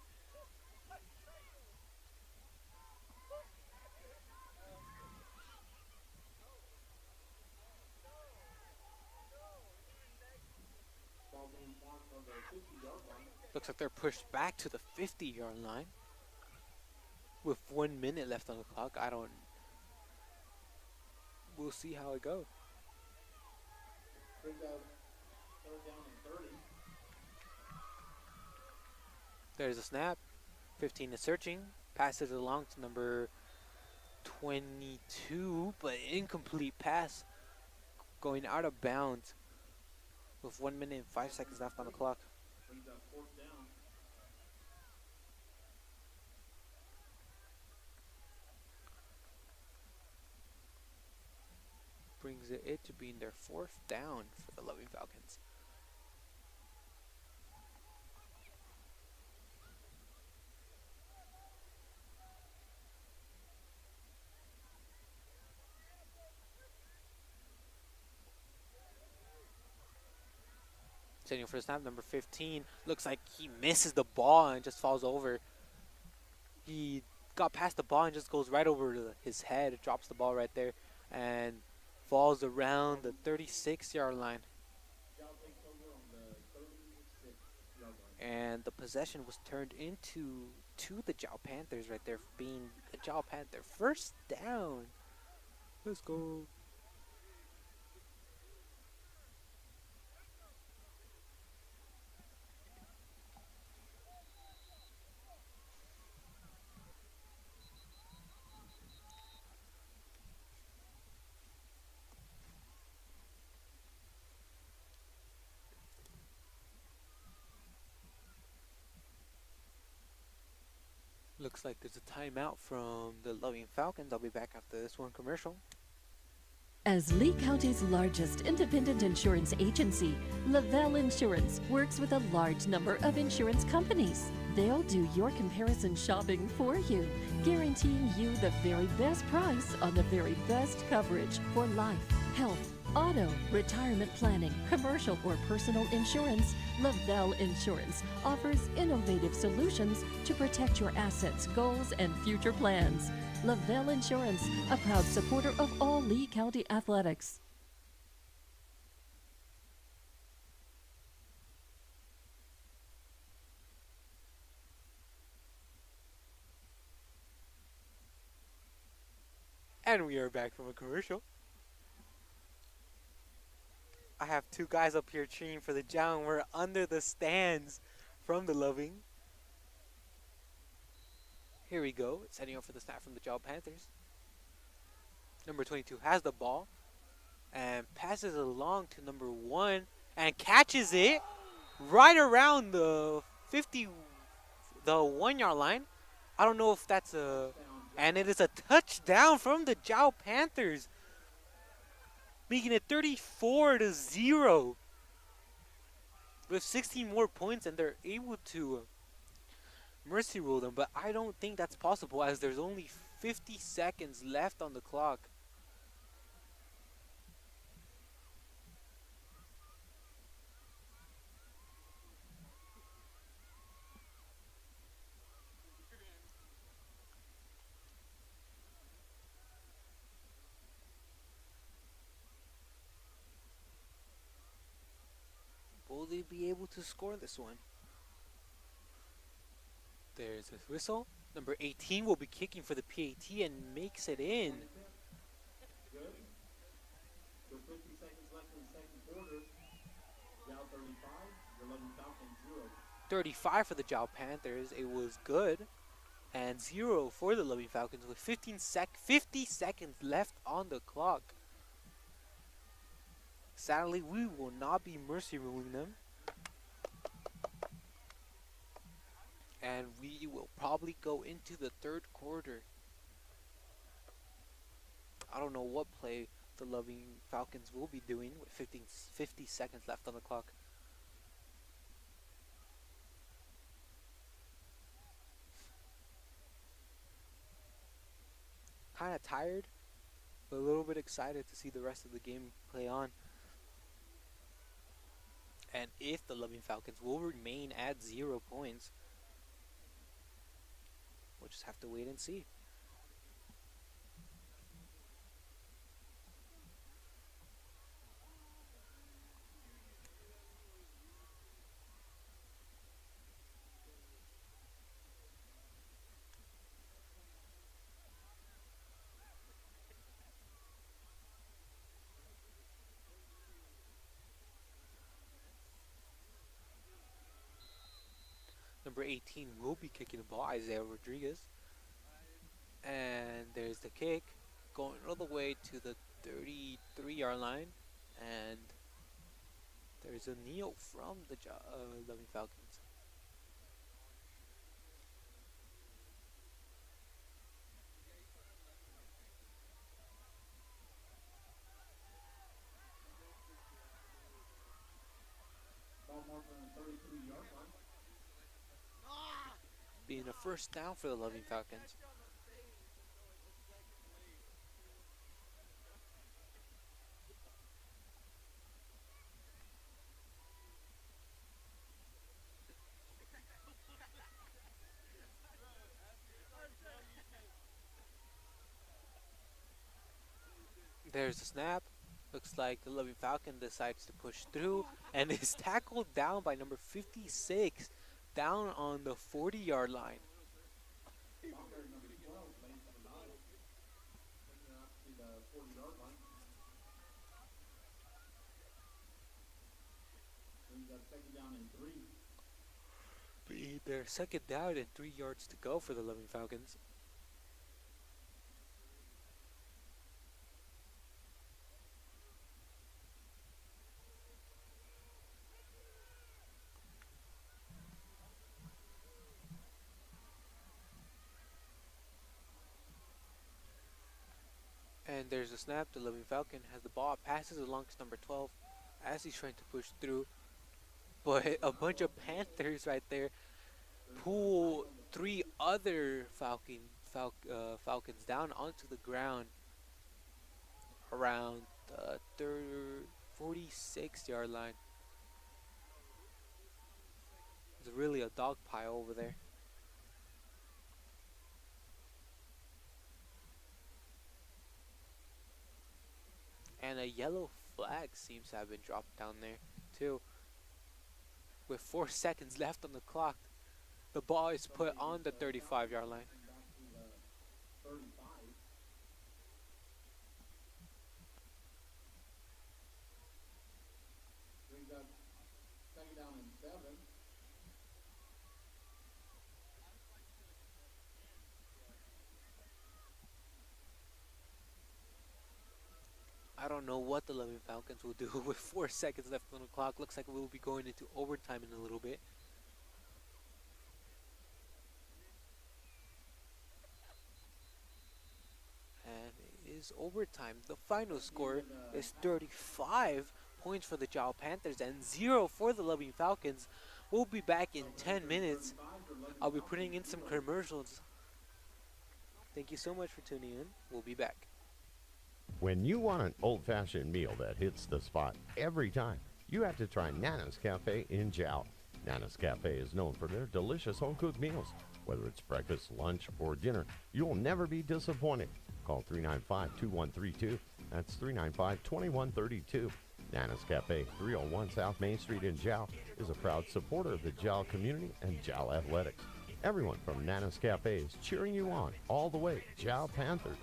Looks like they're pushed back to the 50-yard line with 1 minute left on the clock. We'll see how it goes. Brings out third down and 30. There's a snap. 15 is searching. Passes along to number 22, but incomplete pass going out of bounds with 1 minute and 5 seconds left on the clock. Brings out fourth down. Brings it to being their fourth down for the Loving Falcons. Setting for the snap, number 15. Looks like he misses the ball and just falls over. He got past the ball and just goes right over his head, drops the ball right there, and falls around the 36-yard line. Jal takes over on the 36-yard line. And the possession was turned into the Jal Panthers right there, being the Jal Panther first down. Let's go. Looks like there's a timeout from the Loving Falcons. I'll be back after this one commercial. As Lee County's largest independent insurance agency, Lavelle Insurance works with a large number of insurance companies. They'll do your comparison shopping for you, guaranteeing you the very best price on the very best coverage for life, health, auto, retirement planning, commercial or personal insurance. Lavelle Insurance offers innovative solutions to protect your assets, goals, and future plans. Lavelle Insurance, a proud supporter of all Lee County athletics. And we are back from a commercial. I have two guys up here cheering for the Jal, and we're under the stands from the Loving. Here we go. Setting up for the snap from the Jal Panthers. Number 22 has the ball and passes along to number 1 and catches it right around the 1-yard line. I don't know if that's and it is a touchdown from the Jal Panthers, making it 34-0 with 16 more points, and they're able to mercy rule them. But I don't think that's possible, as there's only 50 seconds left on the clock. Will they be able to score this one? There's a whistle. Number 18 will be kicking for the PAT and makes it in. Good. With 50 seconds left in the second quarter, Jal 35, the Loving Falcons 0. 35 for the Jal Panthers. It was good. and 0 for the Loving Falcons with 50 seconds left on the clock. Sadly, we will not be mercy ruling them, and we will probably go into the third quarter. I don't know what play the Loving Falcons will be doing with 50 seconds left on the clock. Kind of tired, but a little bit excited to see the rest of the game play on. And if the Loving Falcons will remain at 0 points, we'll just have to wait and see. Number 18 will be kicking the ball, Isaiah Rodriguez. And there's the kick going all the way to the 33-yard line. And there's a kneel from the Loving Falcons. Ball marked on the 33-yard line. Being a first down for the Loving Falcons. There's the snap. Looks like the Loving Falcon decides to push through and is tackled down by number 56, down on the 40-yard line. Longer number 12, lays the nine. Taking it out to the 40-yard line. Brings up second down and 3. Their second down and 3 yards to go for the Loving Falcons. And there's a snap. The Loving Falcon has the ball, passes along to number 12 as he's trying to push through. But a bunch of Panthers right there pull 3 other Falcons down onto the ground around the 46-yard line. There's really a dog pile over there. And a yellow flag seems to have been dropped down there too. With 4 seconds left on the clock, the ball is put on the 35-yard line. Back to the 35. Brings up second down and 7. I don't know what the Loving Falcons will do with 4 seconds left on the clock. Looks like we'll be going into overtime in a little bit. And it is overtime. The final score is 35 points for the Jal Panthers and 0 for the Loving Falcons. We'll be back in 10 minutes. I'll be putting in some commercials. Thank you so much for tuning in. We'll be back. When you want an old-fashioned meal that hits the spot every time, you have to try Nana's Cafe in Jal. Nana's Cafe is known for their delicious home-cooked meals. Whether it's breakfast, lunch, or dinner, you'll never be disappointed. Call 395-2132. That's 395-2132. Nana's Cafe, 301 South Main Street in Jal, is a proud supporter of the Jal community and Jal athletics. Everyone from Nana's Cafe is cheering you on all the way. Jal Panthers.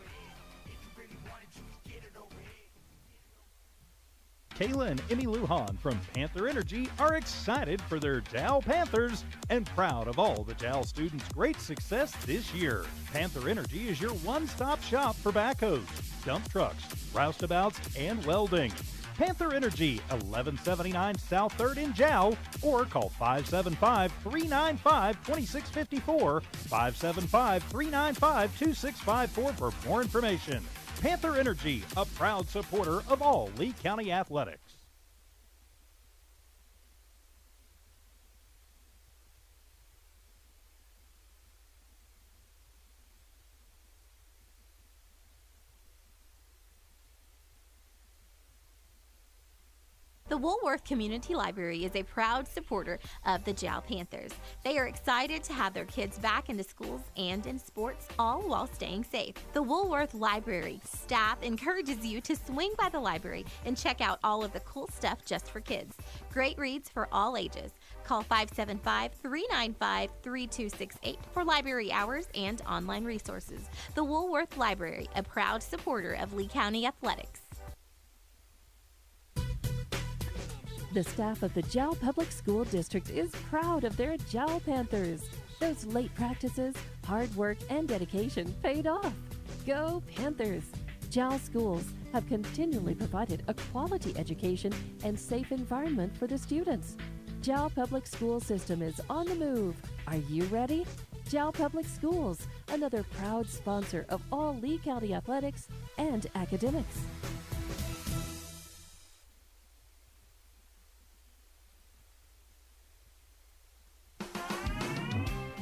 Kayla and Emmy Lujan from Panther Energy are excited for their Jal Panthers and proud of all the Jal students' great success this year. Panther Energy is your one-stop shop for backhoes, dump trucks, roustabouts, and welding. Panther Energy, 1179 South 3rd in Jal, or call 575-395-2654, 575-395-2654 for more information. Panther Energy, a proud supporter of all Lee County athletics. The Woolworth Community Library is a proud supporter of the Jal Panthers. They are excited to have their kids back into schools and in sports, all while staying safe. The Woolworth Library staff encourages you to swing by the library and check out all of the cool stuff just for kids. Great reads for all ages. Call 575-395-3268 for library hours and online resources. The Woolworth Library, a proud supporter of Lee County athletics. The staff of the Jal Public School District is proud of their Jal Panthers. Those late practices, hard work, and dedication paid off. Go Panthers! Jal schools have continually provided a quality education and safe environment for the students. Jal Public School System is on the move. Are you ready? Jal Public Schools, another proud sponsor of all Lee County athletics and academics.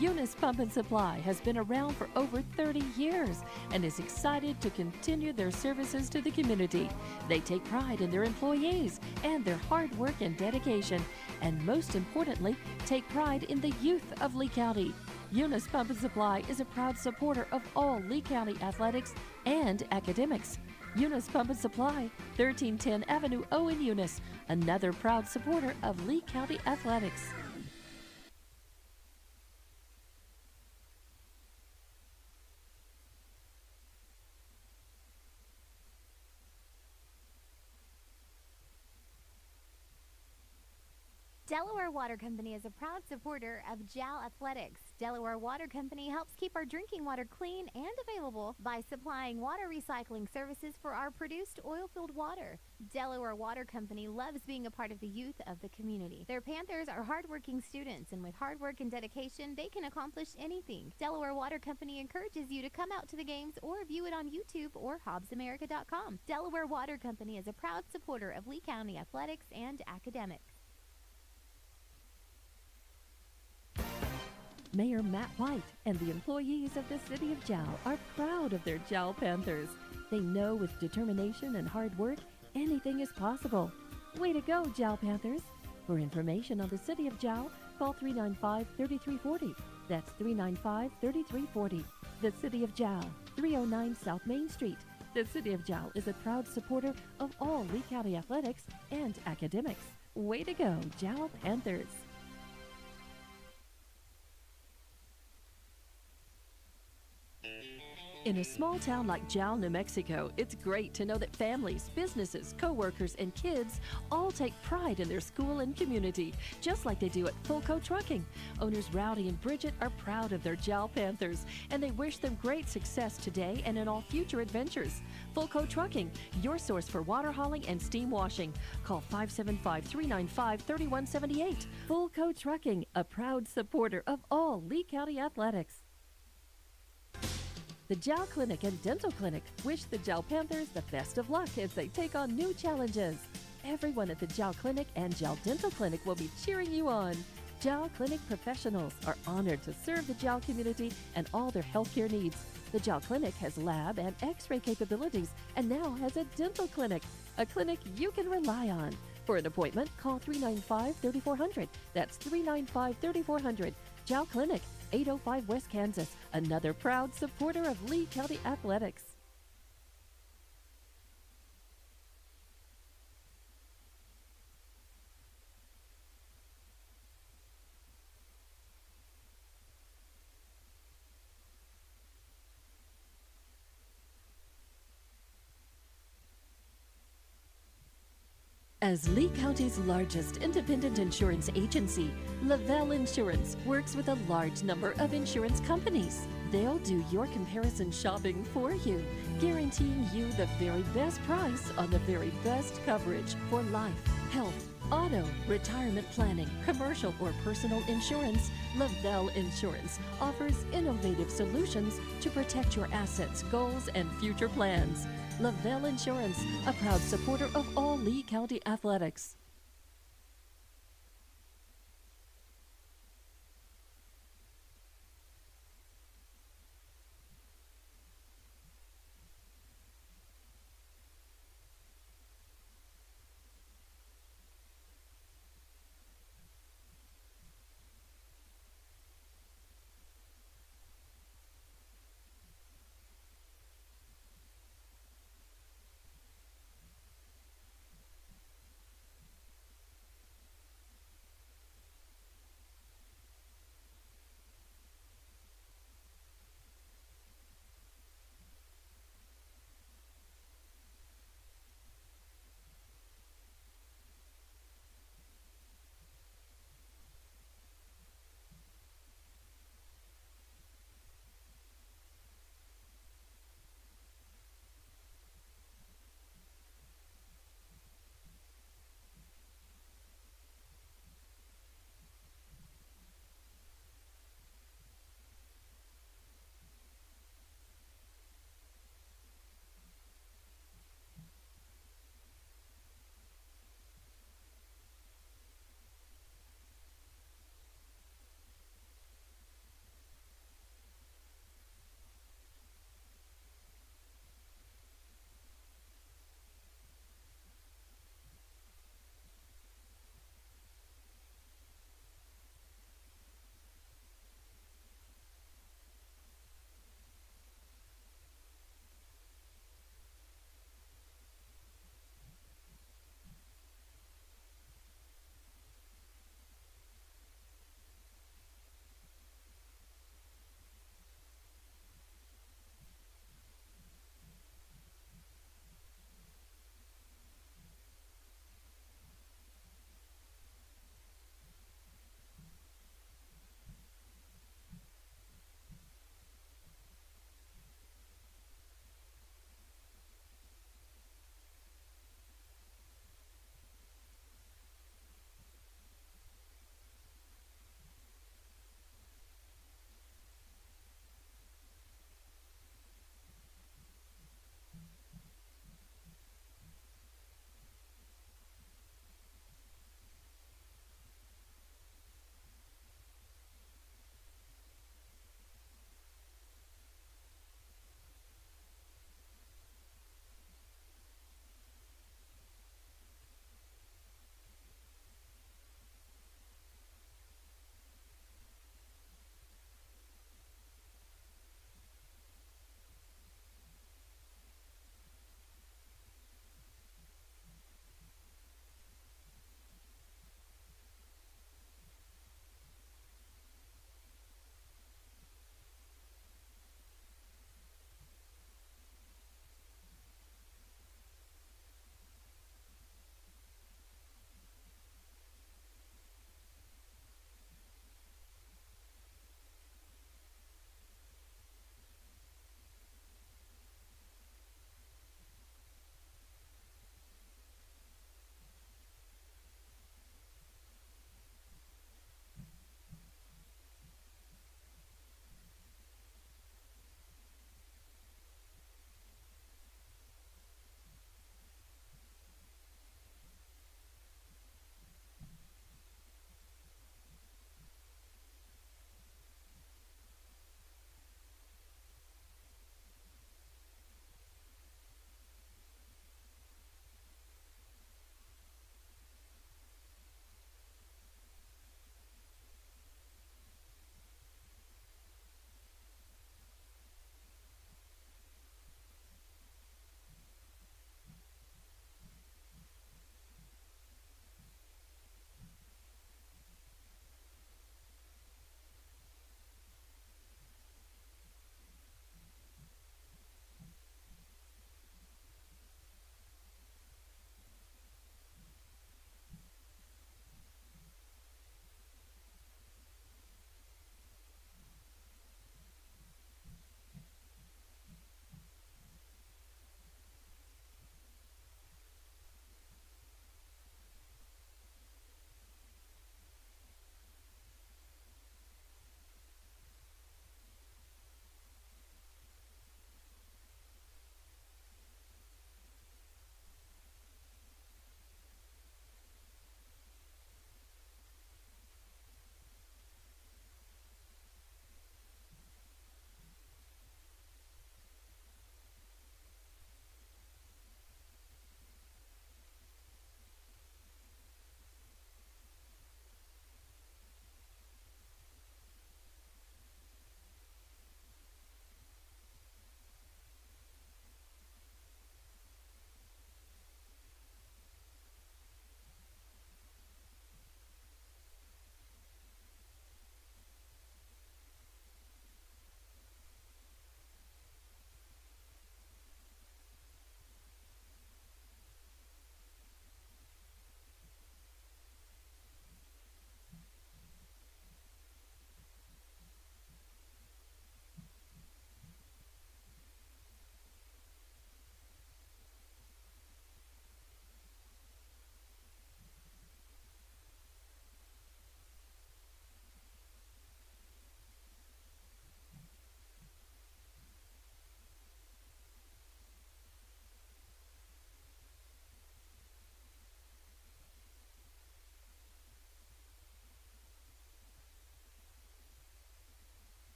Eunice Pump and Supply has been around for over 30 years and is excited to continue their services to the community. They take pride in their employees and their hard work and dedication, and most importantly, take pride in the youth of Lee County. Eunice Pump and Supply is a proud supporter of all Lee County athletics and academics. Eunice Pump and Supply, 1310 Avenue O in Eunice, another proud supporter of Lee County athletics. Delaware Water Company is a proud supporter of JAL Athletics. Delaware Water Company helps keep our drinking water clean and available by supplying water recycling services for our produced oil-filled water. Delaware Water Company loves being a part of the youth of the community. Their Panthers are hardworking students, and with hard work and dedication, they can accomplish anything. Delaware Water Company encourages you to come out to the games or view it on YouTube or HobbsAmerica.com. Delaware Water Company is a proud supporter of Lee County athletics and academics. Mayor Matt White and the employees of the City of Jal are proud of their Jal Panthers. They know with determination and hard work, anything is possible. Way to go, Jal Panthers! For information on the City of Jal, call 395-3340. That's 395-3340. The City of Jal, 309 South Main Street. The City of Jal is a proud supporter of all Lee County athletics and academics. Way to go, Jal Panthers! In a small town like Jal, New Mexico, it's great to know that families, businesses, co-workers, and kids all take pride in their school and community, just like they do at Fulco Trucking. Owners Rowdy and Bridget are proud of their Jal Panthers, and they wish them great success today and in all future adventures. Fulco Trucking, your source for water hauling and steam washing. Call 575-395-3178. Fulco Trucking, a proud supporter of all Lee County athletics. The Jal Clinic and Dental Clinic wish the Jal Panthers the best of luck as they take on new challenges. Everyone at the Jal Clinic and Jal Dental Clinic will be cheering you on. Jal Clinic professionals are honored to serve the Jal community and all their healthcare needs. The Jal Clinic has lab and x-ray capabilities and now has a dental clinic, a clinic you can rely on. For an appointment, call 395-3400. That's 395-3400. Jal Clinic, 805 West Kansas, another proud supporter of Lee County athletics. As Lee County's largest independent insurance agency, Lavelle Insurance works with a large number of insurance companies. They'll do your comparison shopping for you, guaranteeing you the very best price on the very best coverage for life, health, auto, retirement planning, commercial or personal insurance. Lavelle Insurance offers innovative solutions to protect your assets, goals, and future plans. Lavelle Insurance, a proud supporter of all Lee County athletics.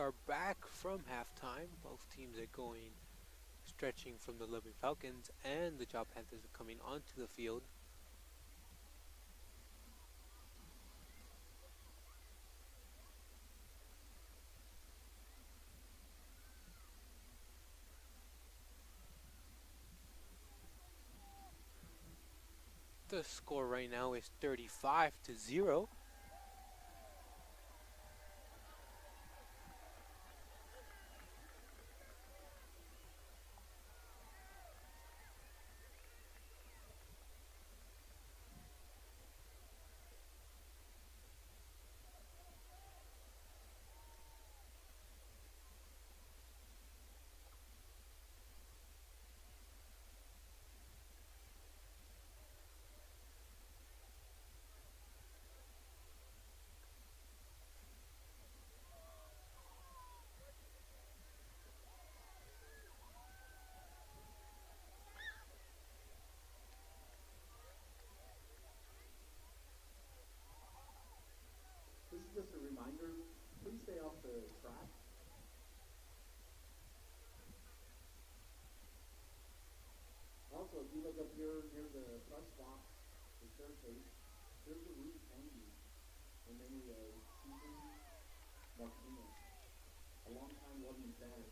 are back from halftime. Both teams are going stretching from the Loving Falcons, and the Jal Panthers are coming onto the field. The score right now is 35-0. This is just a reminder, please stay off the track. Also, if you look up here near the press box, the staircase, there's a roof hanging in memory of Susan Martinez, a longtime Loving fan.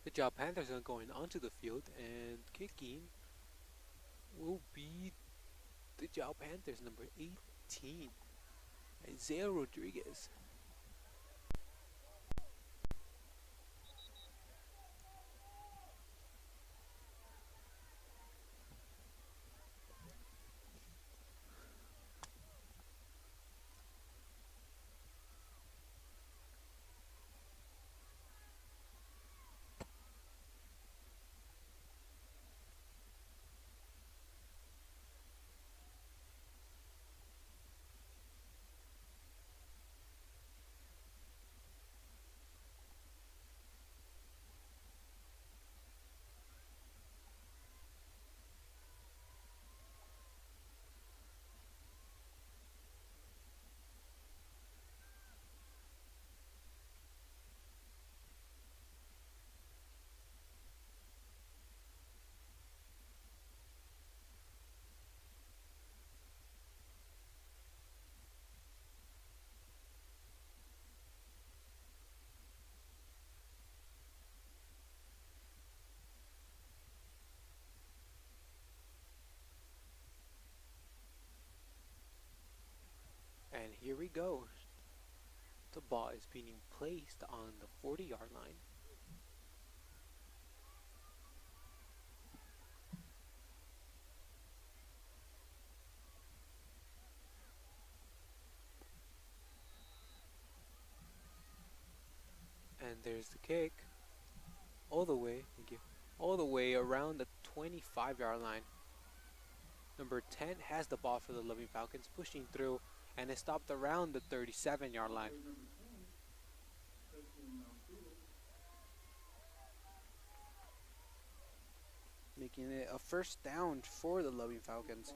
The Jal Panthers are going onto the field, and kicking will be the Jal Panthers, number 18, Isaiah Rodriguez. And here we go. The ball is being placed on the 40-yard line. And there's the kick. All the way, thank you. All the way around the 25-yard line. Number 10 has the ball for the Loving Falcons, pushing through, and is stopped around the 37-yard line. Making it a first down for the Loving Falcons.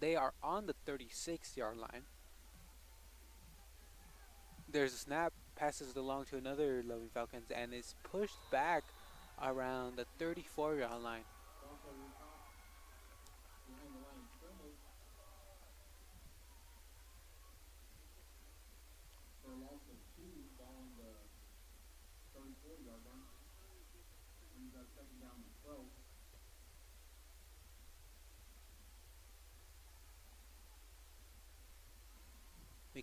They are on the 36-yard line. There's a snap, passes it along to another Loving Falcons, and is pushed back around the 34-yard line.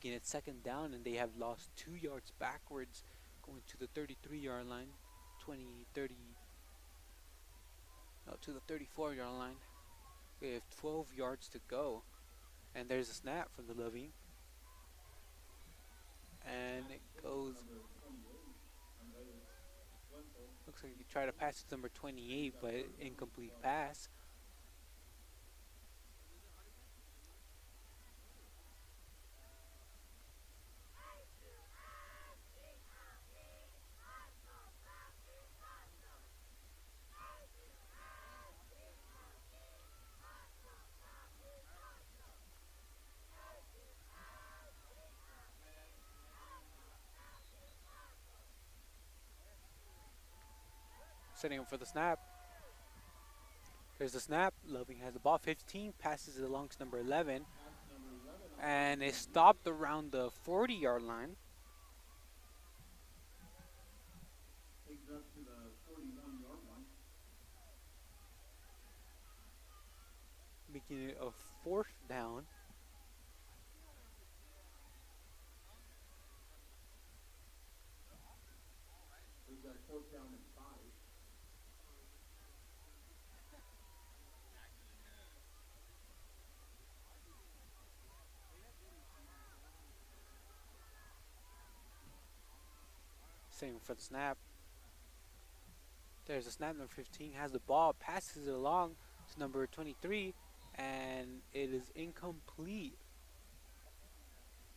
making it second down, and they have lost 2 yards backwards, going to the 33-yard line, 20, 30, no, to the 34-yard line. They have 12 yards to go, and there's a snap from the Loving, and it goes. Looks like he tried to pass it to number 28, but incomplete pass. Setting up for the snap. There's the snap. Loving has the ball. 15, passes it along to number 11. And it stopped around the 40-yard line. Takes it up to the 41-yard line. Making it a 4th down. We've got a 4th down and 5. Same for the snap. There's a snap. Number 15 has the ball, passes it along to number 23, and it is incomplete.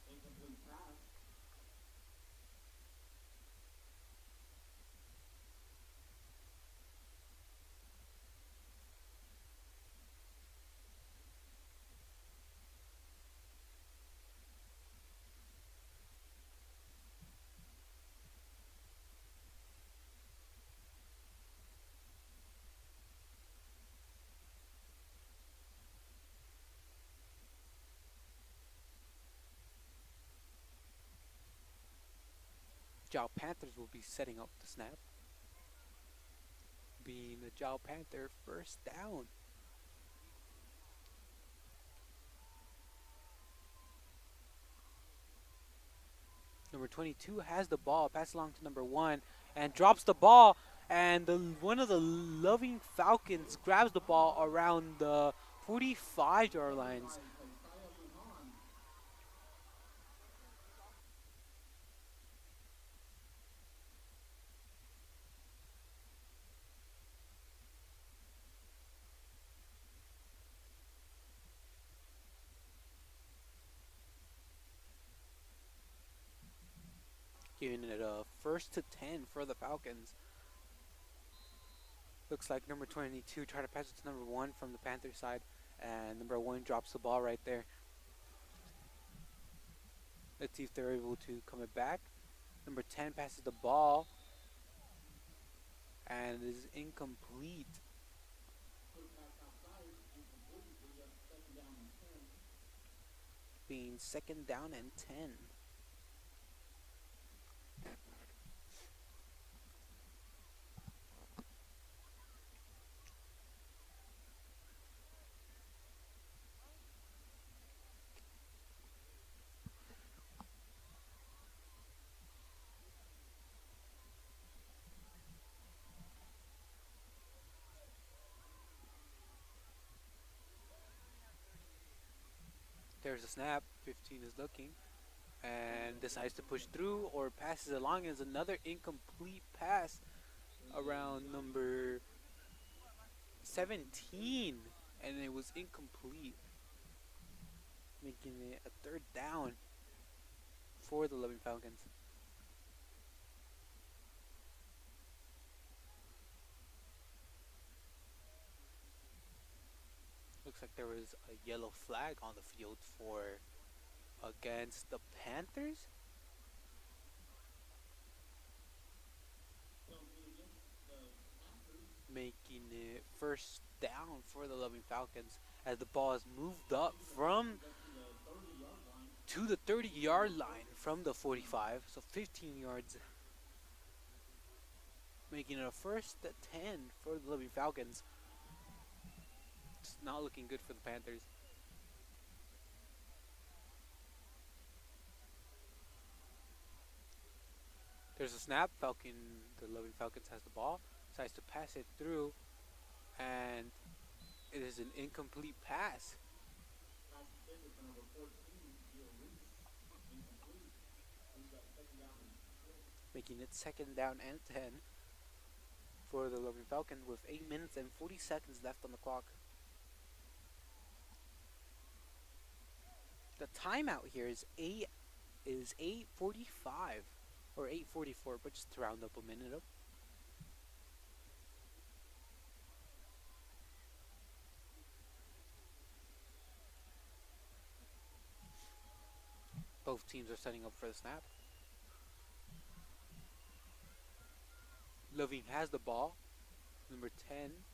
Incomplete pass. Jal Panthers will be setting up the snap, being the Jal Panther 1st down. Number 22 has the ball, pass along to number 1, and drops the ball. And one of the Loving Falcons grabs the ball around the 45-yard lines. Giving it a 1st to 10 for the Falcons. Looks like number 22 tried to pass it to number 1 from the Panther side, and number 1 drops the ball right there. Let's see if they're able to come it back. Number 10 passes the ball, and it is incomplete. Being 2nd down and 10. There's a snap. 15 is looking and decides to push through or passes along. Is another incomplete pass around number 17, and it was incomplete, making it a 3rd down for the Loving Falcons. Looks like there was a yellow flag on the field for against the Panthers. Making it 1st down for the Loving Falcons as the ball is moved up from to the 30-yard line from the 45, so 15 yards. Making it a 1st to 10 for the Loving Falcons. It's not looking good for the Panthers. There's a snap. The Loving Falcons has the ball. Decides to pass it through, and it is an incomplete pass. Making it second down and 10 for the Loving Falcons with 8 minutes and 40 seconds left on the clock. The timeout here is 8:45 or 8:44, but just to round up a minute up. Both teams are setting up for the snap. Loving has the ball, number 10,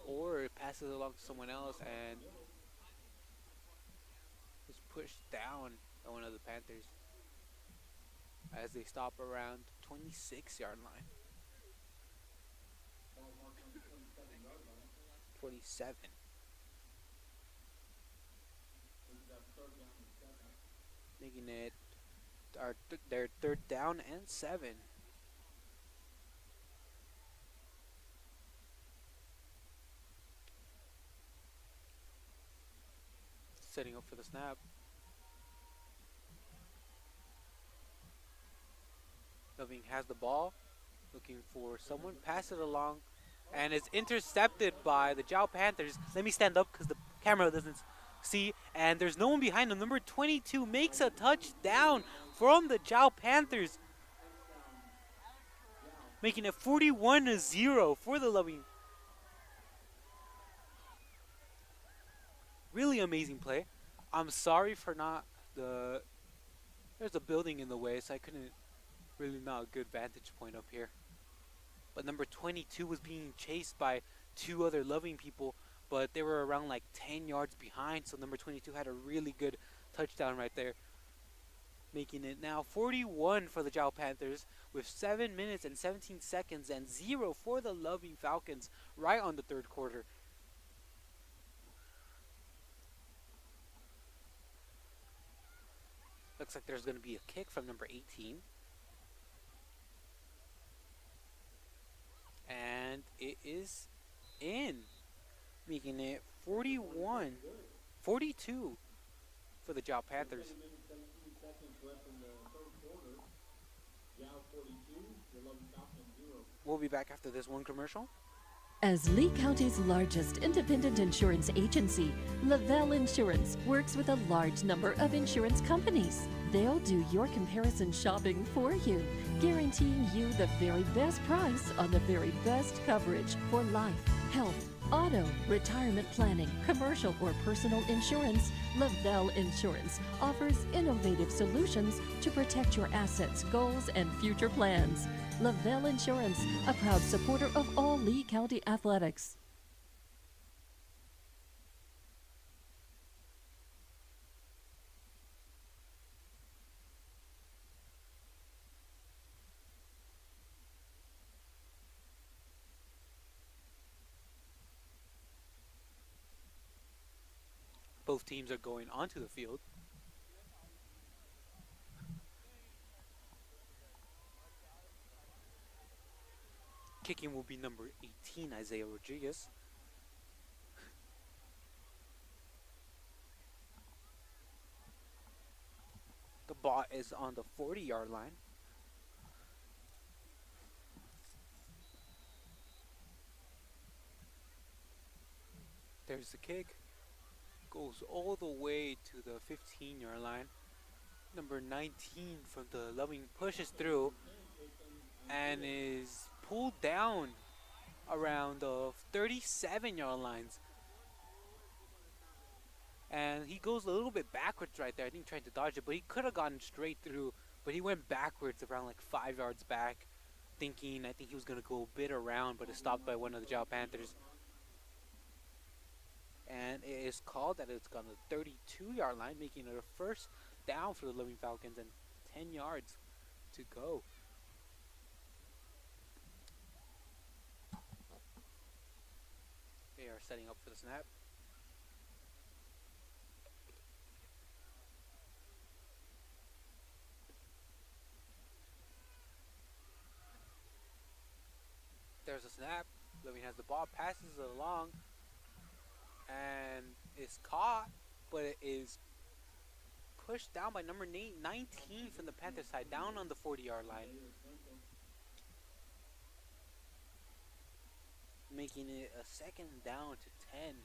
or it passes along to someone else and is pushed down by one of the Panthers as they stop around 26-yard line. 27. Making it their third down and 7. Setting up for the snap. Loving has the ball, looking for someone, pass it along, and it's intercepted by the Jal Panthers. Let me stand up because the camera doesn't see, and there's no one behind him. Number 22 makes a touchdown from the Jal Panthers, making it 41-0 for the Loving. Really amazing play. I'm sorry for there's a building in the way, so I couldn't really not a good vantage point up here. But number 22 was being chased by 2 other Loving people, but they were around like 10 yards behind, so number 22 had a really good touchdown right there, making it now 41 for the Jal Panthers with 7 minutes and 17 seconds and 0 for the Loving Falcons right on the third quarter. Looks like there's going to be a kick from number 18. And it is in, making it 41-42 for the Jal Panthers. We'll be back after this one commercial. As Lee County's largest independent insurance agency, Lavelle Insurance works with a large number of insurance companies. They'll do your comparison shopping for you, guaranteeing you the very best price on the very best coverage for life, health, auto, retirement planning, commercial or personal insurance. Lavelle Insurance offers innovative solutions to protect your assets, goals, and future plans. Lavelle Insurance, a proud supporter of all Lee County athletics. Both teams are going onto the field. Kicking will be number 18, Isaiah Rodriguez. The ball is on the 40-yard line. There's the kick. Goes all the way to the 15-yard line. Number 19 from the Loving pushes through and is pulled down around the 37-yard lines. And he goes a little bit backwards right there. I think trying to dodge it, but he could have gotten straight through, but he went backwards around like 5 yards back, I think he was going to go a bit around, but is stopped by one of the Jal Panthers. And it is called that it's on the 32-yard line, making it a first down for the Loving Falcons and 10 yards to go. They are setting up for the snap. snap. Loving has the ball, passes it along, and is caught, but it is pushed down by number 19 from the Panthers side, down on the 40-yard line, making it a second down to 10.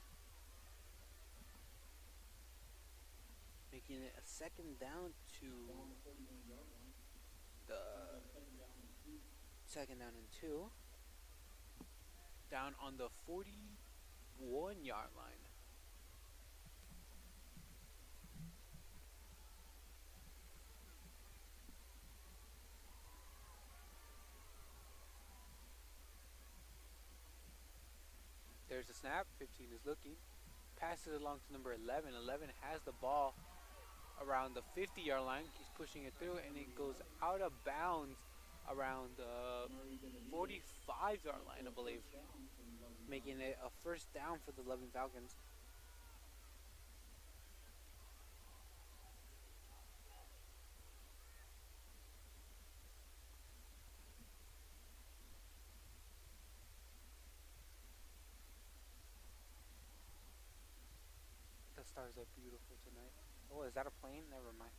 Making it a second down to the second down and 2. Down on the 41-yard line. There's a snap. 15 is looking. Passes along to number 11. 11 has the ball around the 50-yard line. He's pushing it through, and it goes out of bounds around the 45-yard line, I believe, making it a first down for the Loving Falcons. The stars are beautiful tonight. Oh, is that a plane? Never mind.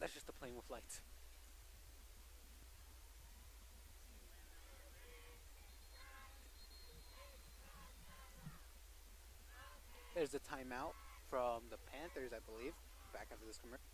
That's just a plane with lights. There's a timeout from the Panthers, I believe, back after this commercial.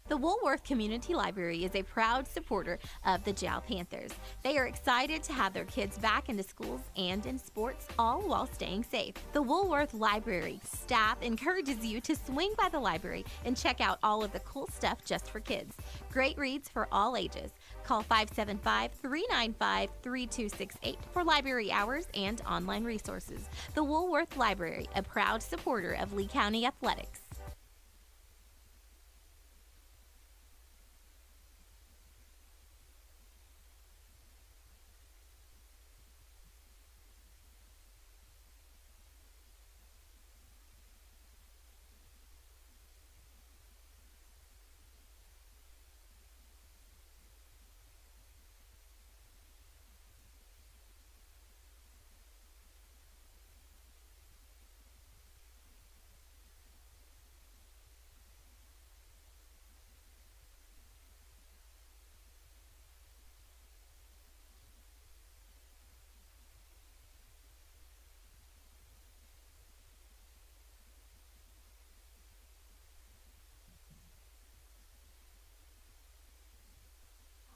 The Woolworth Community Library is a proud supporter of the Jal Panthers. They are excited to have their kids back into schools and in sports, all while staying safe. The Woolworth Library staff encourages you to swing by the library and check out all of the cool stuff just for kids. Great reads for all ages. Call 575-395-3268 for library hours and online resources. The Woolworth Library, a proud supporter of Lee County Athletics.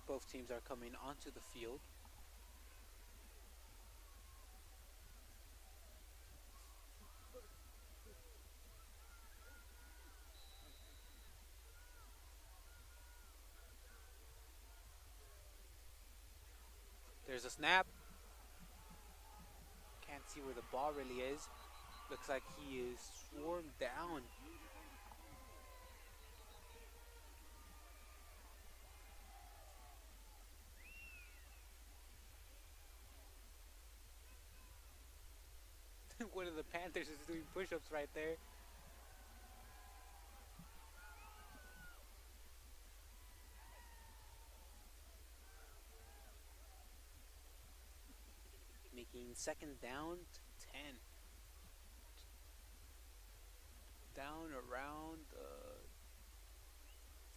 Both teams are coming onto the field. There's a snap. Can't see where the ball really is. Looks like he is swarmed down. One of the Panthers is doing push-ups right there. Making second down to 10. Down around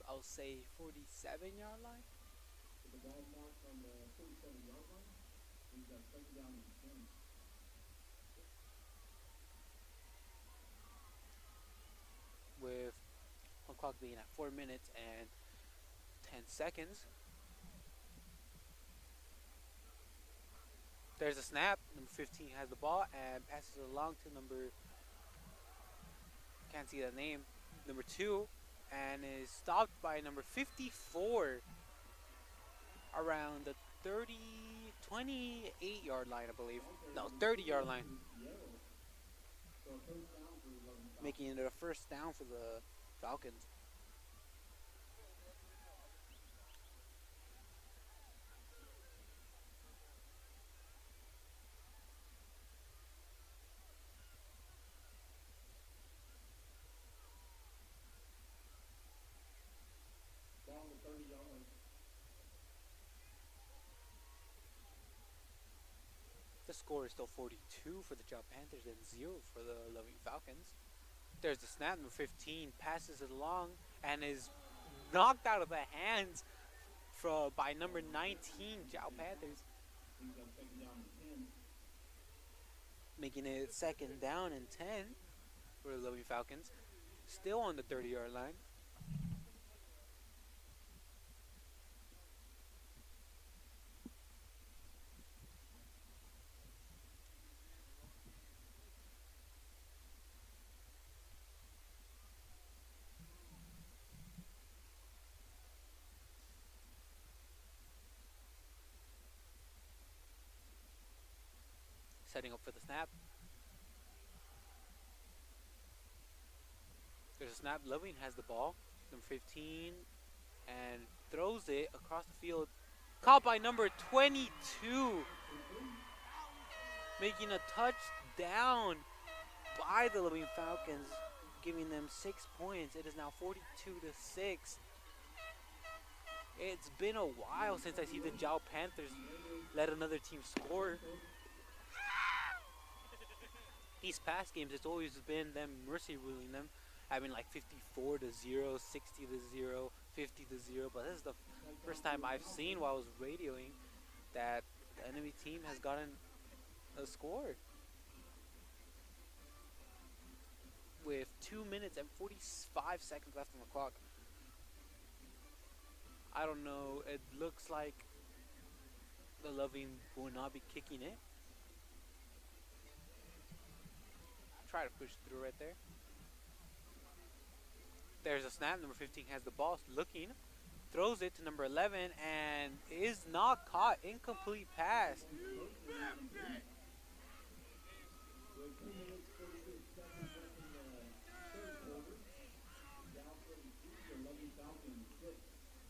I'll say 47-yard line. So the ball marked on the 47-yard line. We've got second down and 10. With on clock being at 4 minutes and 10 seconds. There's a snap. Number 15 has the ball and passes it along to can't see that name, number 2, and is stopped by number 54 around the 28-yard line, I believe. No, 30-yard line. Making it a first down for the Falcons. Down to 30 yards. The score is still 42 for the Jal Panthers and 0 for the Loving Falcons. There's the snap. Number 15 passes it along and is knocked out of the hands by number 19 Jal Panthers, making it second down and 10 for the Loving Falcons. Still on the 30-yard line. Setting up for the snap. There's a snap. Loving has the ball. Number 15 and throws it across the field. Caught by number 22. Making a touchdown by the Loving Falcons, giving them 6 points. It is now 42-6. It's been a while since I see the Jal Panthers let another team score. These past games, it's always been them mercy ruling them, having like 54-0, 60-0, 50-0. But this is the first time I've seen while I was radioing that the enemy team has gotten a score. With 2 minutes and 45 seconds left on the clock. I don't know. It looks like the Loving will not be kicking it. Try to push through right there. There's a snap. Number 15 has the ball, looking, throws it to number 11 and is not caught. Incomplete pass.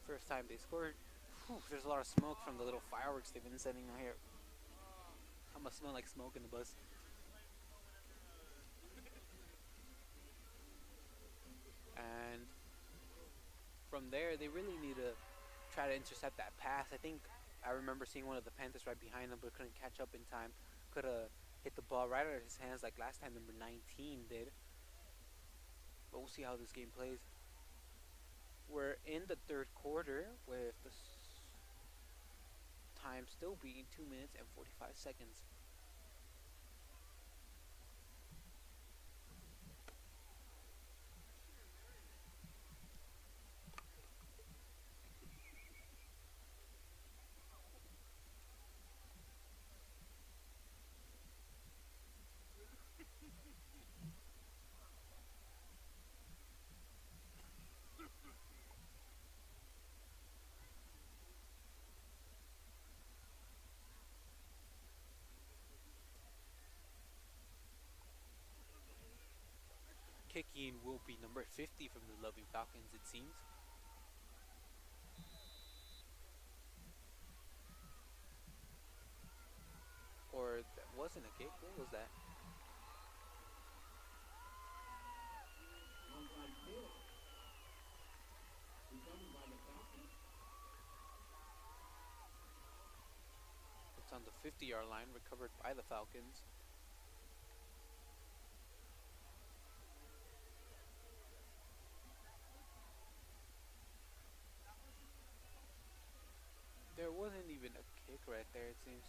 First time they scored. Whew, there's a lot of smoke from the little fireworks they've been sending out here. I'm gonna smell like smoke in the bus. And from there, they really need to try to intercept that pass. I remember seeing one of the Panthers right behind them, but couldn't catch up in time. Could have hit the ball right out of his hands like last time number 19 did. But we'll see how this game plays. We're in the third quarter with the time still being 2 minutes and 45 seconds. Kicking will be number 50 from the Loving Falcons, it seems. Or that wasn't a kick. What was that? It's on the 50-yard line, recovered by the Falcons. There wasn't even a kick right there, it seems.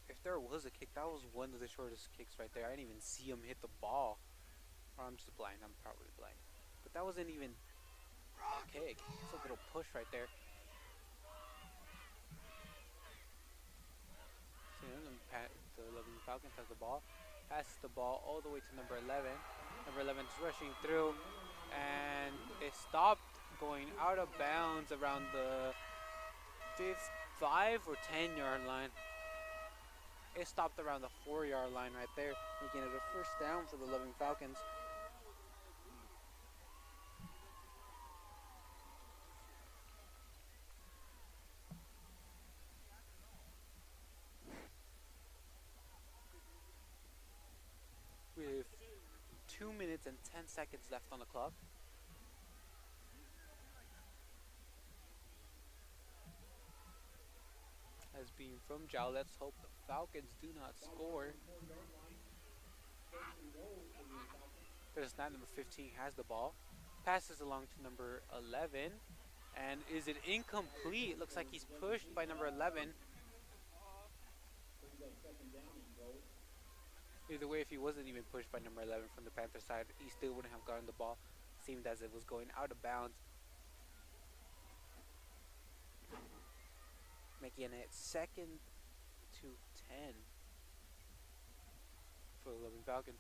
If there was a kick, that was one of the shortest kicks right there. I didn't even see him hit the ball. Or I'm just blind. I'm probably blind. But that wasn't even a kick. It's a little push right there. The Loving Falcons has the ball, passes the ball all the way to number 11. Number 11 is rushing through, and it stopped going out of bounds around the 5 or 10-yard line. It stopped around the 4-yard line right there, making it a first down for the Loving Falcons. With 10 seconds left on the clock. As being from Jal, let's hope the Falcons do not score. There's snap. Number 15 has the ball. Passes along to number 11. And is it incomplete? Looks like he's pushed by number 11. Either way, if he wasn't even pushed by number 11 from the Panther side, he still wouldn't have gotten the ball. Seemed as it was going out of bounds. Making it 2nd to 10 for the Loving Falcons.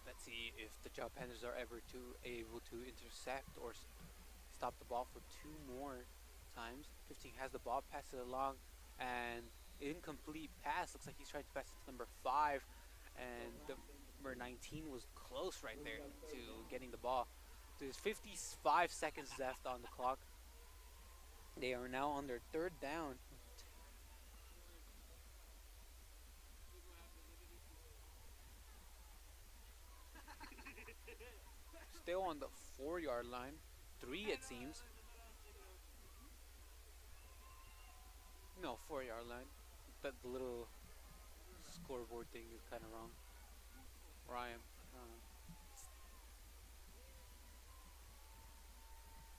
Let's see if the Jal Panthers are ever able to intercept or stop the ball for 2 more times. 15 has the ball, passes it along, and incomplete pass. Looks like he's trying to pass it to number 5, and number 19 was close right there to getting the ball. There's 55 seconds left on the clock. They are now on their 3rd down. Still on the 4-yard line. 3 it seems. No, 4-yard line. But the little scoreboard thing is kind of wrong. Where I am.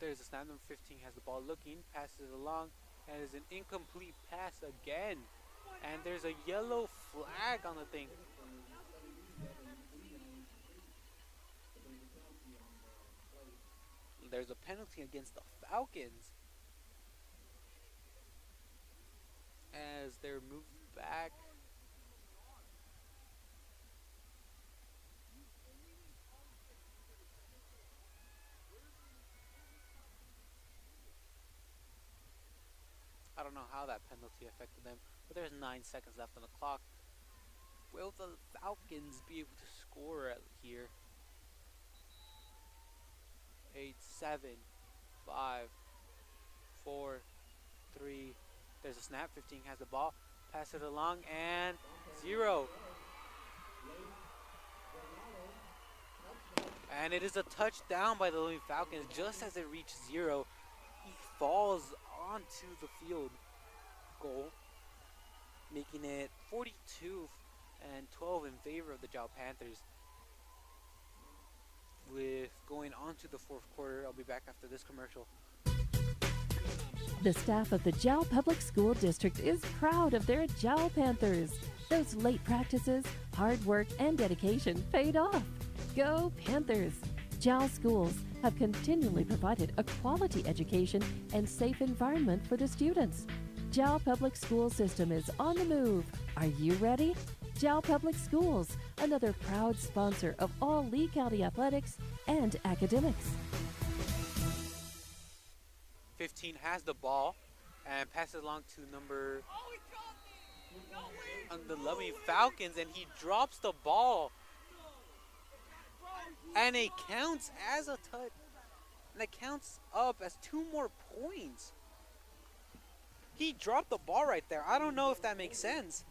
There's a snap. Number 15 has the ball looking, passes it along, and is an incomplete pass again. And there's a yellow flag on the thing. There's a penalty against the Falcons as they're moved back. I don't know how that penalty affected them, but there's 9 seconds left on the clock. Will the Falcons be able to score here? 8, 7, 5, 4, 3. There's a snap. 15 has the ball. Pass it along and 0. And it is a touchdown by the Loving Falcons. Just as it reached 0, he falls onto the field goal, making it 42 and 12 in favor of the Jal Panthers. With going on to the 4th quarter, I'll be back after this commercial. The staff of the Jal Public School District is proud of their Jal Panthers. Those late practices, hard work, and dedication paid off. Go Panthers! Jal schools have continually provided a quality education and safe environment for the students. Jal Public School System is on the move. Are you ready? Jal Public Schools, another proud sponsor of all Lee County athletics and academics. 15 has the ball and passes along to number on the Loving Falcons, and he drops the ball. And it counts as a touch. And it counts up as 2 more points. He dropped the ball right there. I don't know if that makes sense.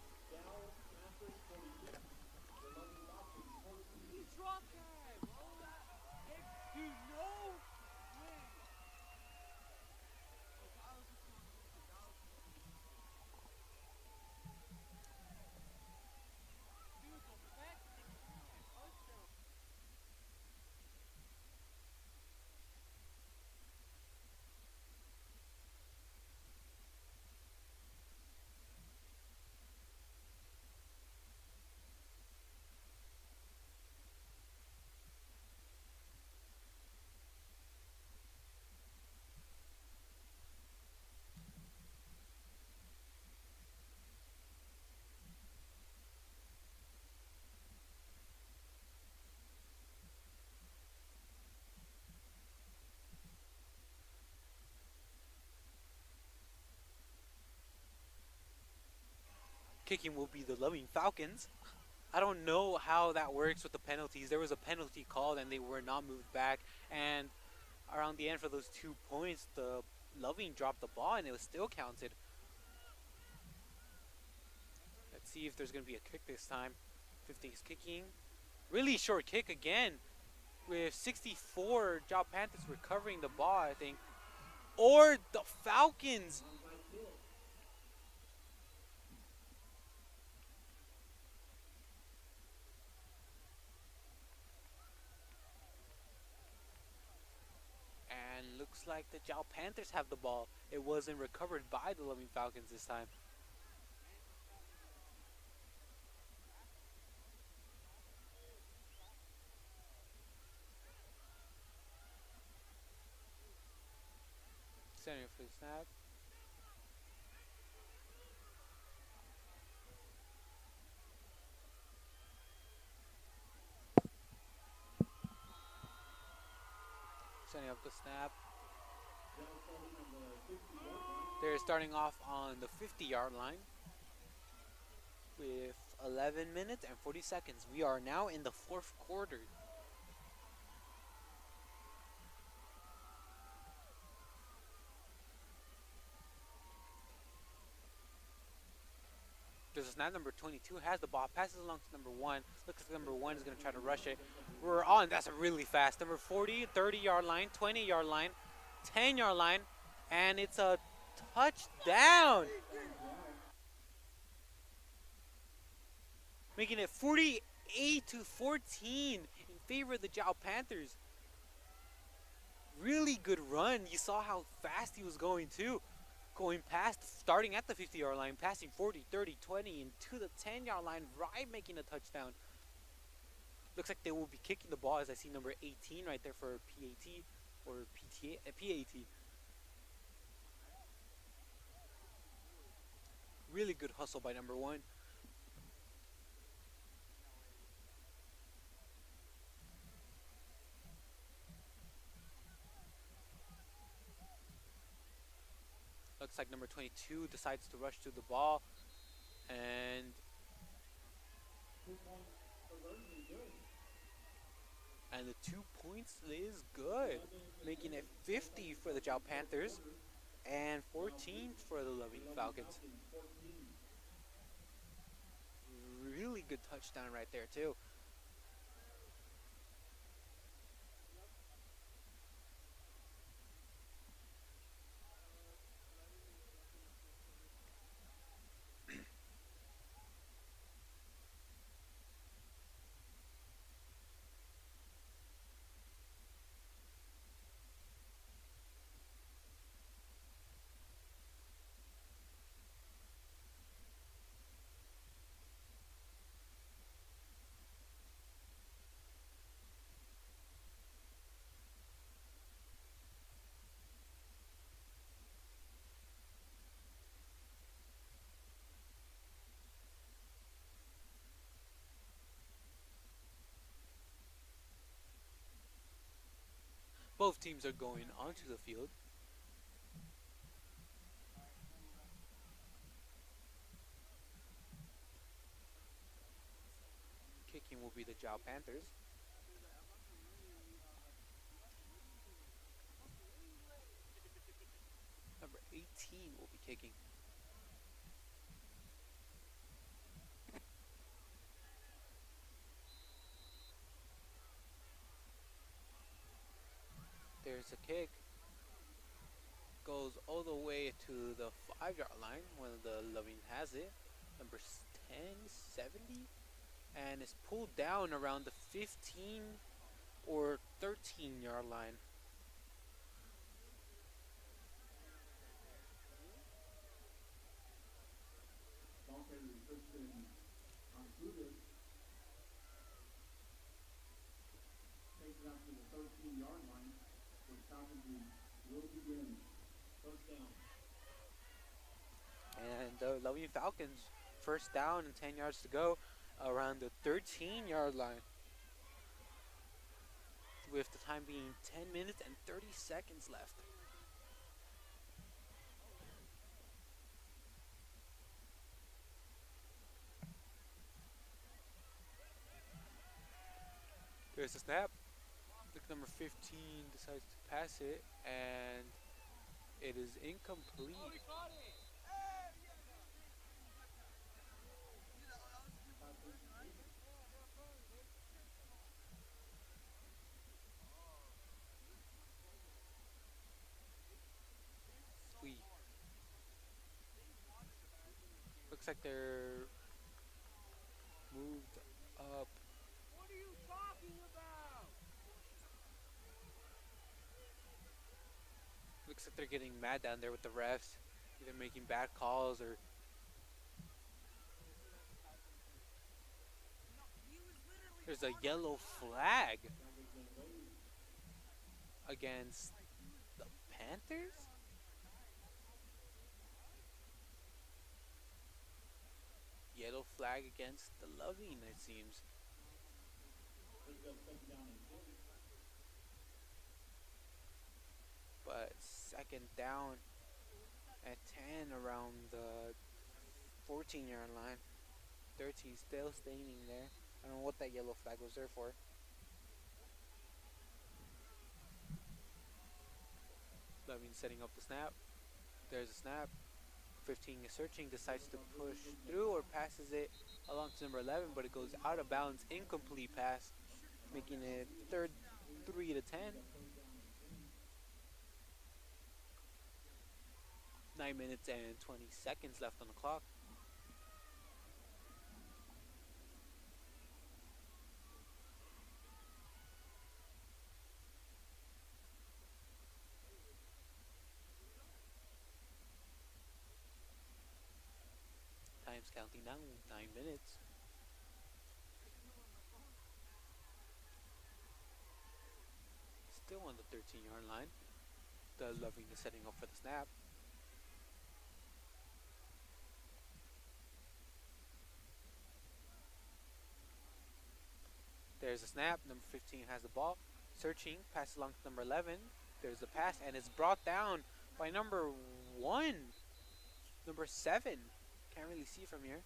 Kicking will be the Loving Falcons. I don't know how that works with the penalties. There was a penalty called and they were not moved back. And around the end for those 2 points, the Loving dropped the ball and it was still counted. Let's see if there's going to be a kick this time. 50 is kicking. Really short kick again. With 64, Jal Panthers recovering the ball, I think. Or the Falcons. And looks like the Jal Panthers have the ball. It wasn't recovered by the Loving Falcons this time. Center for the snap. Setting up the snap. They're starting off on the 50-yard line with 11 minutes and 40 seconds. We are now in the fourth quarter. There's a snap. Number 22 has the ball, passes along to number 1. Looks like number 1 is going to try to rush it. We're on. That's a really fast. Number 40, 30-yard line, 20-yard line, 10-yard line, and it's a touchdown. Making it 48-14 in favor of the Jal Panthers. Really good run. You saw how fast he was going too. Going past, starting at the 50-yard line, passing 40, 30, 20, and to the 10-yard line, right, making a touchdown. Looks like they will be kicking the ball, as I see number 18 right there for PAT, or PTA, PAT. Really good hustle by number 1. Looks like number 22 decides to rush to the ball, and the 2 points is good, making it 50 for the Jal Panthers and 14 for the Loving Falcons. Really good touchdown right there too. Both teams are going onto the field. Kicking will be the Jal Panthers. Number 18 will be kicking. There's a kick. Goes all the way to the 5-yard line when the Loving has it. Number 10, 70. And is pulled down around the 15 or 13-yard line. And the Loving Falcons, first down and 10 yards to go around the 13-yard line. With the time being 10 minutes and 30 seconds left. There's the snap. Look, number 15 decides to pass it, and it is incomplete. Sweet. Looks like they're moved up. Looks like they're getting mad down there with the refs, either making bad calls or there's a yellow flag against the Panthers. Yellow flag against the Loving, it seems. But second down at 10 around the 14-yard line. 13 still standing there. I don't know what that yellow flag was there for. Loving setting up the snap. There's a snap. 15 is searching, decides to push through or passes it along to number 11, but it goes out of bounds. Incomplete pass, making it third 3 to 10. 9 minutes and 20 seconds left on the clock. Time's counting down, 9 minutes. Still on the 13-yard line. The Loving is setting up for the snap. There's a snap. Number 15 has the ball. Searching, passes along to number 11. There's a pass, and it's brought down by number 1. Number 7. Can't really see from here.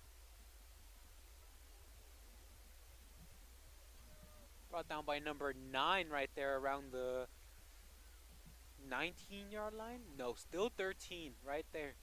Brought down by number 9 right there around the 19-yard line. No, still 13 right there.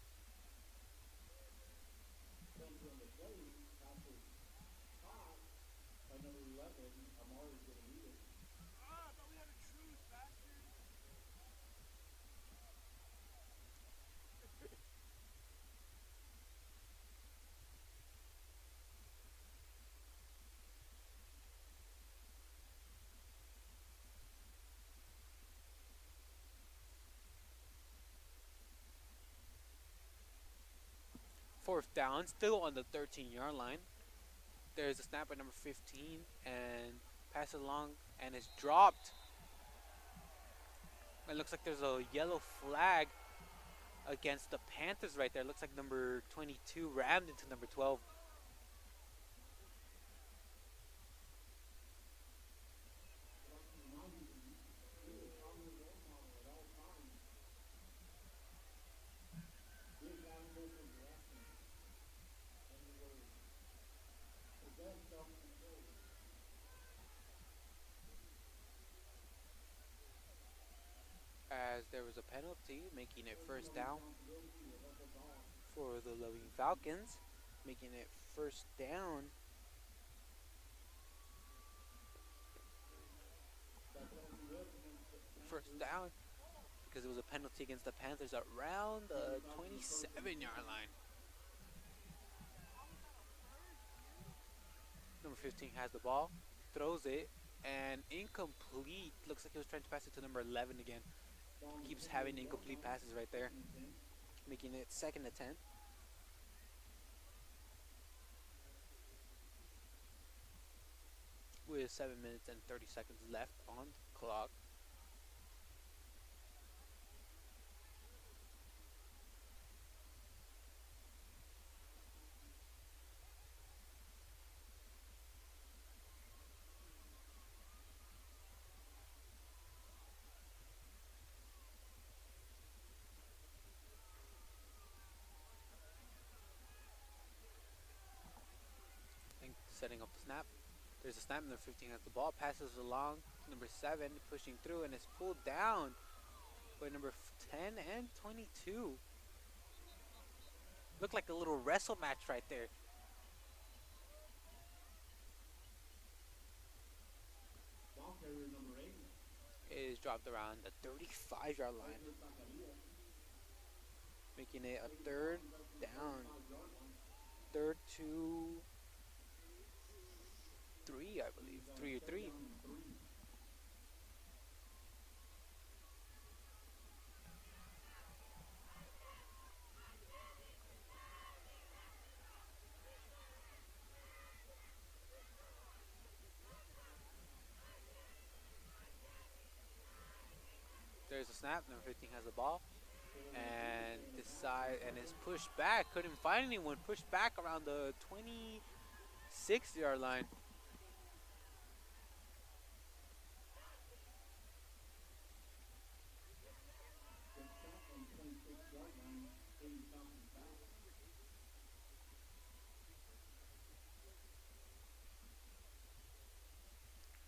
Fourth down, still on the 13-yard line. There's a snap at number 15 and pass it along, and it's dropped. It looks like there's a yellow flag against the Panthers right there. Looks like number 22 rammed into number 12. As there was a penalty, making it first down for the Loving Falcons, making it first down. First down because it was a penalty against the Panthers around the 27-yard line. Number 15 has the ball, throws it, and incomplete. Looks like he was trying to pass it to number 11 again. Keeps having incomplete passes right there, making it second and 10. With 7 minutes and 30 seconds left on the clock. Setting up the snap. There's a snap. Number 15 has the ball, passes along to number 7, pushing through, and is pulled down by number 10 and 22. Looked like a little wrestle match right there. Ball carrier number 8. It is dropped around the 35-yard line, making it a third down. Third to 3, I believe. 3 or 3. There's a snap. Number 15 has the ball and is pushed back. Couldn't find anyone. Pushed back around the 26-yard line.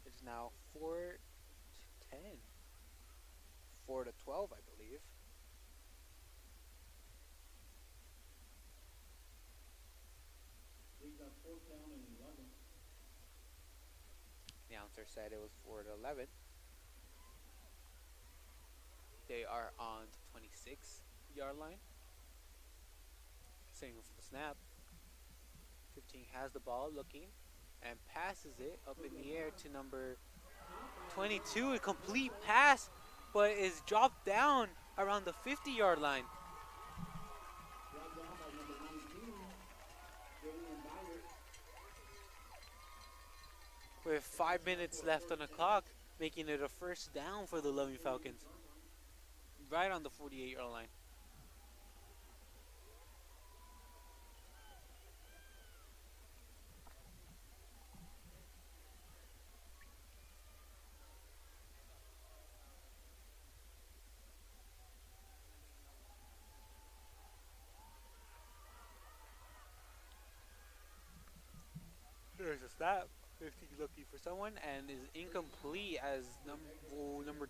It's now 4 to 10. 4 to 12, I believe. We got 4th down and 11. The announcer said it was 4 to 11. They are on the 26-yard line. Same for the snap. 15 has the ball, looking, and passes it up in the air to number 22. A complete pass, but is dropped down around the 50-yard line. Dropped down by number 19, Julian Dyer. With 5 minutes left on the clock, making it a first down for the Loving Falcons. Right on the 48-yard line. There's a snap. 50 looking for someone and is incomplete as number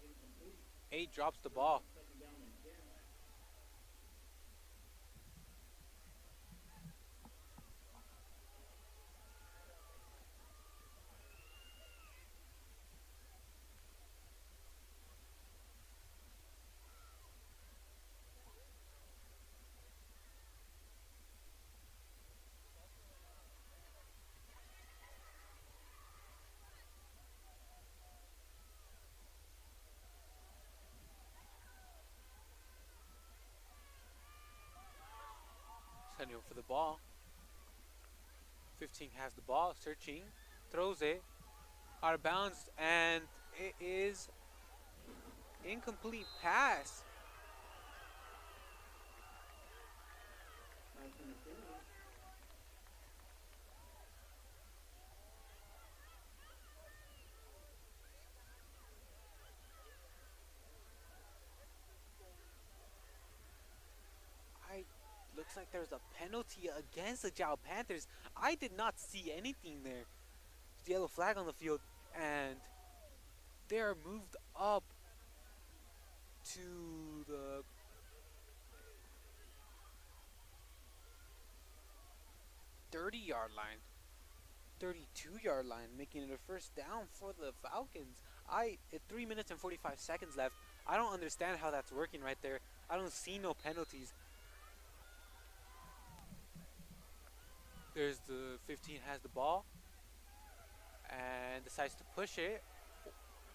8 drops the ball. Sending for the ball. 15 has the ball, searching, throws it out of bounds, and it is incomplete pass. Looks like there's a penalty against the Jal Panthers. I did not see anything there. There's a yellow flag on the field, and they're moved up to the .30-yard line, 32-yard line, making it a first down for the Falcons. At 3 minutes and 45 seconds left. I don't understand how that's working right there. I don't see no penalties. There's the 15 has the ball and decides to push it,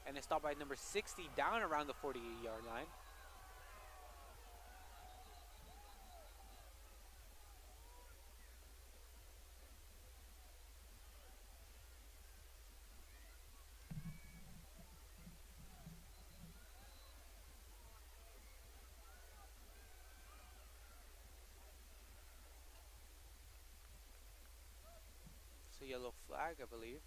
and it's stopped by number 60 down around the 48-yard line. It's a yellow flag, I believe.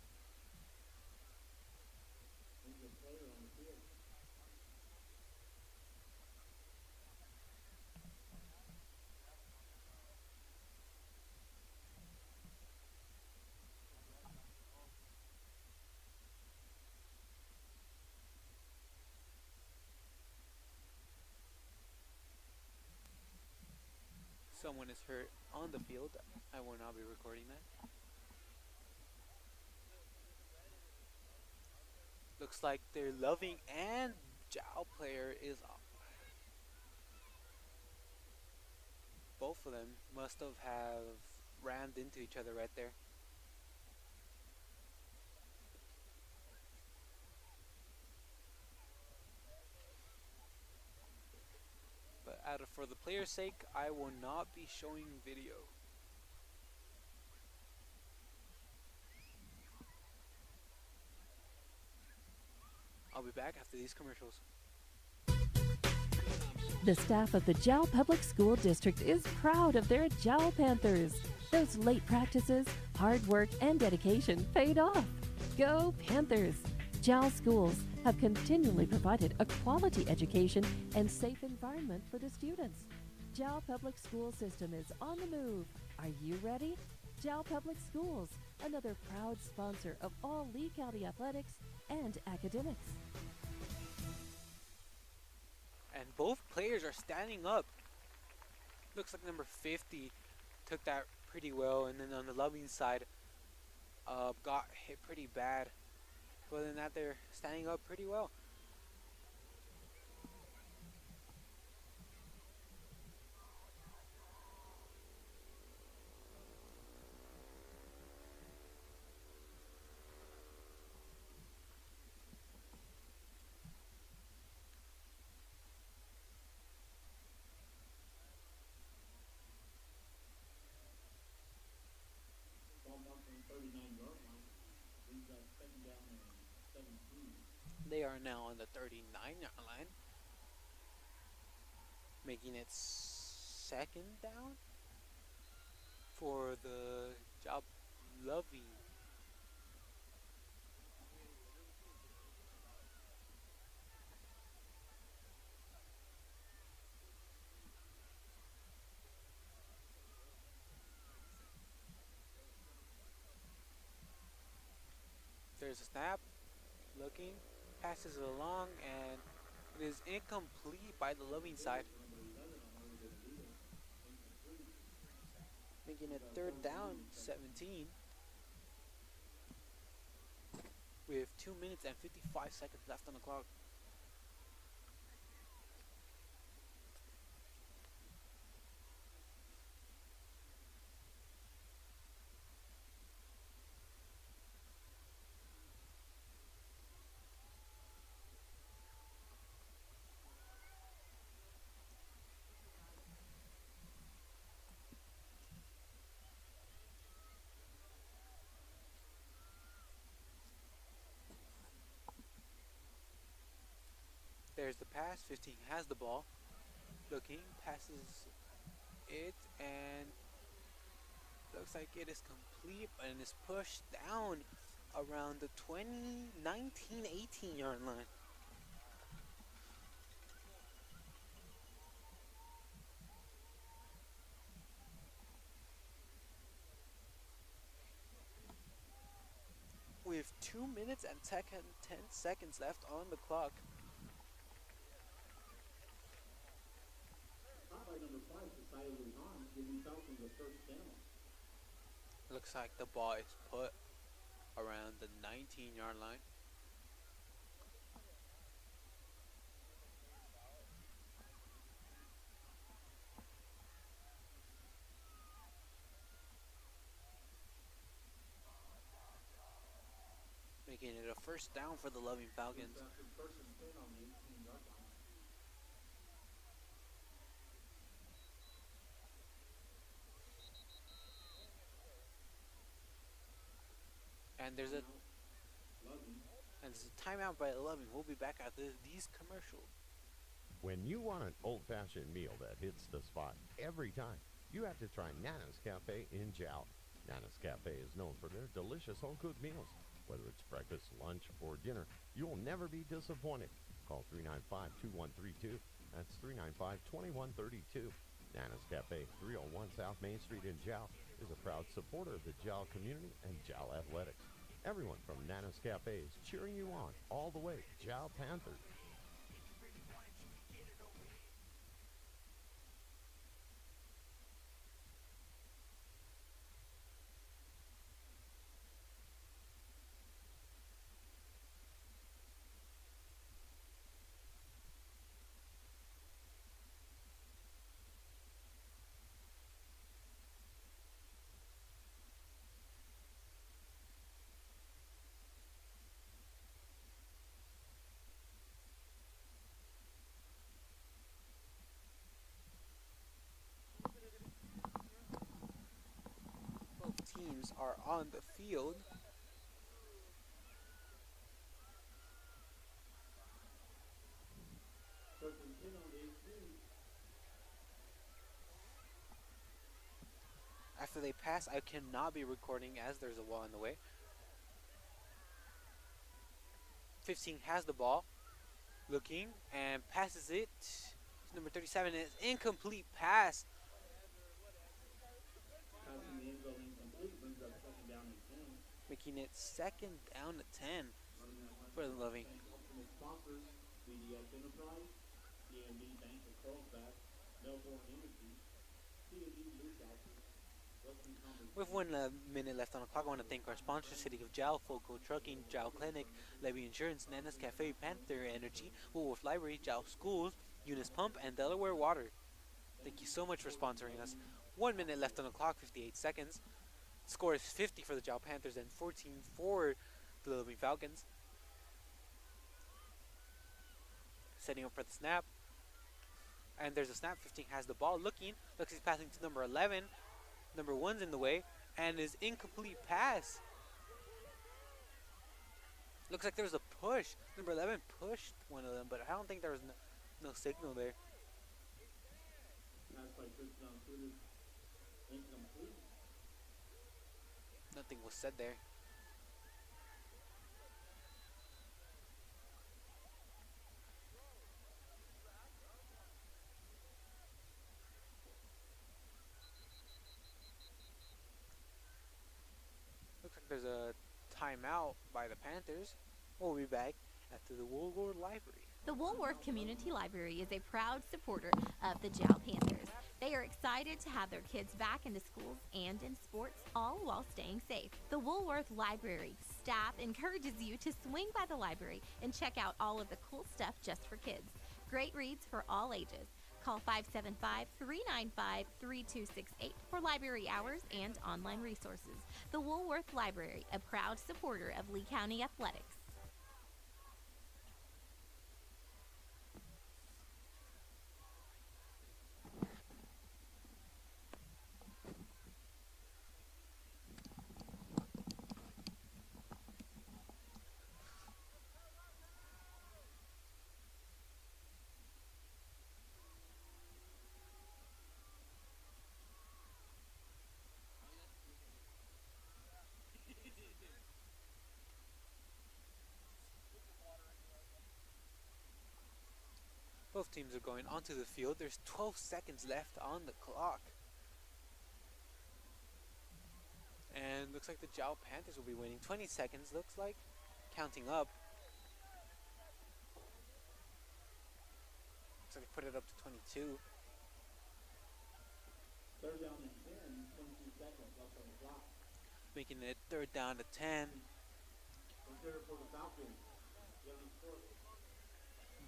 Someone is hurt on the field. I will not be recording that. Looks like their Loving and Jal player is off. Both of them must have rammed into each other right there. But for the player's sake, I will not be showing video. I'll be back after these commercials. The staff of the Jal Public School District is proud of their Jal Panthers. Those late practices, hard work, and dedication paid off. Go Panthers! Jal schools have continually provided a quality education and safe environment for the students. Jal Public School System is on the move. Are you ready? Jal Public Schools, another proud sponsor of all Lee County athletics and academics. And both players are standing up. Looks like number 50 took that pretty well, and then on the Loving side, got hit pretty bad. But other than that, they're standing up pretty well. Ball marked on the 39-yard line. Leaves that second down and 17. They are now on the 39-yard line, making it second down for the Job Loving. There's a snap, looking, passes it along, and it is incomplete by the Loving side, making it third down, 17, with 2 minutes and 55 seconds left on the clock. There's the pass. 15 has the ball. Looking, passes it, and looks like it is complete and is pushed down around the 18 yard line. With 2 minutes and 10 seconds left on the clock. By number 5 decidedly on, giving Falcons a first down. Looks like the ball is put around the 19-yard line. Making it a first down for the Loving Falcons. First and 10 on the 18-yard line. And there's a timeout by 11. We'll be back after these commercials. When you want an old-fashioned meal that hits the spot every time, you have to try Nana's Cafe in Jal. Nana's Cafe is known for their delicious home-cooked meals. Whether it's breakfast, lunch, or dinner, you'll never be disappointed. Call 395-2132. That's 395-2132. Nana's Cafe, 301 South Main Street in Jal, is a proud supporter of the Jal community and Jal athletics. Everyone from Nana's Cafe is cheering you on all the way. Jal Panthers. teams are on the field. First and 10 on the 18. After they pass, I cannot be recording as there's a wall in the way. 15 has the ball, looking, and passes it. Number 37 is incomplete pass. Passing the end zone incomplete brings up second down and 10. Making it second down to 10 Running that line for the Loving. help from its sponsors, BDS Enterprise, DMB Bank of Carlsbad, Melbourne Energy, C&D Blue Doctors, Western Commerce. With 1 minute left on the clock, I want to thank our sponsors, City of Jal, Foco Trucking, Jal Clinic, Levy Insurance, Nana's Cafe, Panther Energy, Woolworth Library, Jal Schools, Eunice Pump, and Delaware Water. Thank you so much for sponsoring us. 1 minute left on the clock, 58 seconds. Score is 50 for the Jal Panthers and 14 for the Loving Falcons. Setting up for the snap. And there's a snap. 15 has the ball, looks he's passing to number 11. Number 1's in the way, and is incomplete pass. Looks like there was a push. Number 11 pushed one of them, but I don't think there was no signal there. Pass by Tristan Tudor, incomplete. Nothing was said there. Looks like there's a timeout by the Panthers. We'll be back after the Woolworth Library. The Woolworth Community Library is a proud supporter of the Jal Panthers. They are excited to have their kids back into schools and in sports, all while staying safe. The Woolworth Library staff encourages you to swing by the library and check out all of the cool stuff just for kids. Great reads for all ages. Call 575-395-3268 for library hours and online resources. The Woolworth Library, a proud supporter of Lee County Athletics. Both teams are going onto the field. There's 12 seconds left on the clock. And looks like the Jal Panthers will be winning. 20 seconds, looks like. Counting up. Looks like they put it up to 22. Third down and 10, 22 seconds left on the clock. Making it third down to 10. Consider for the Falcons. Yelling score.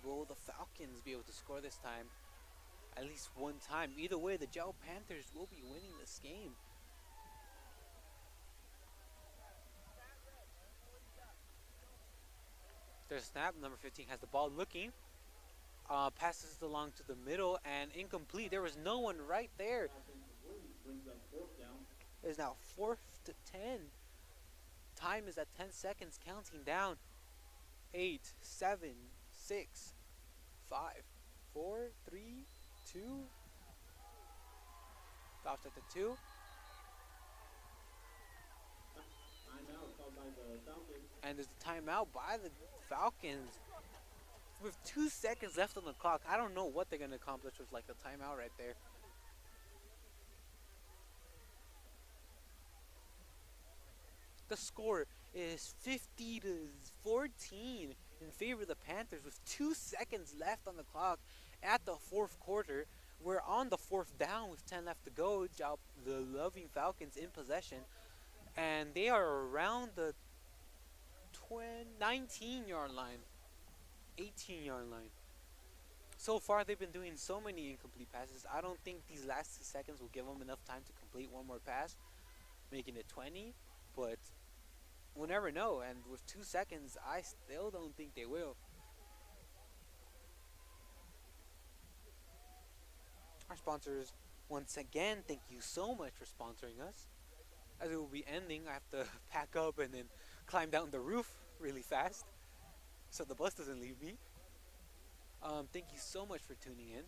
Will the Falcons be able to score this time? At least one time. Either way, the Jal Panthers will be winning this game. There's a snap. Number 15 has the ball, looking. Passes it along to the middle and incomplete. There was no one right there. Brings up fourth down. It is now 4th to 10. Time is at 10 seconds, counting down. 8, 7, 6, 5, 4, 3, 2. Stopped at the 2. Timeout called by the Falcons. And there's a timeout by the Falcons. With 2 seconds left on the clock, I don't know what they're going to accomplish with like the timeout right there. The score is 50 to 14 in favor of the Panthers with 2 seconds left on the clock at the fourth quarter. We're on the fourth down with 10 left to go. The Loving Falcons in possession. And they are around the 19-yard line, 18-yard line. So far, they've been doing so many incomplete passes. I don't think these last 2 seconds will give them enough time to complete one more pass, making it 20. But we'll never know. And with 2 seconds, I still don't think they will. Our sponsors, once again, thank you so much for sponsoring us. As it will be ending, I have to pack up and then climb down the roof really fast so the bus doesn't leave me. Thank you so much for tuning in.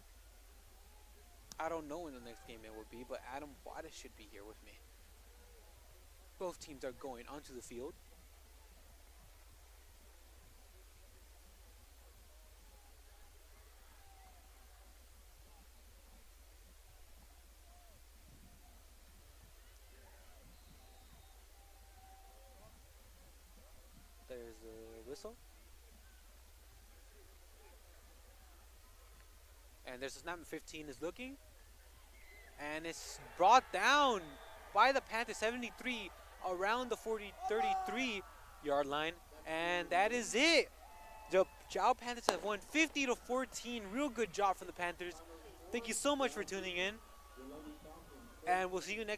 I don't know when the next game it will be, but Adam Wada should be here with me. Both teams are going onto the field. There's a whistle. And there's a snap. 15 is looking. And it's brought down by the Panthers, 73 around the 33 yard line. And that is it. The Jal Panthers have won 50-14. Real good job from the Panthers. Thank you so much for tuning in. And we'll see you next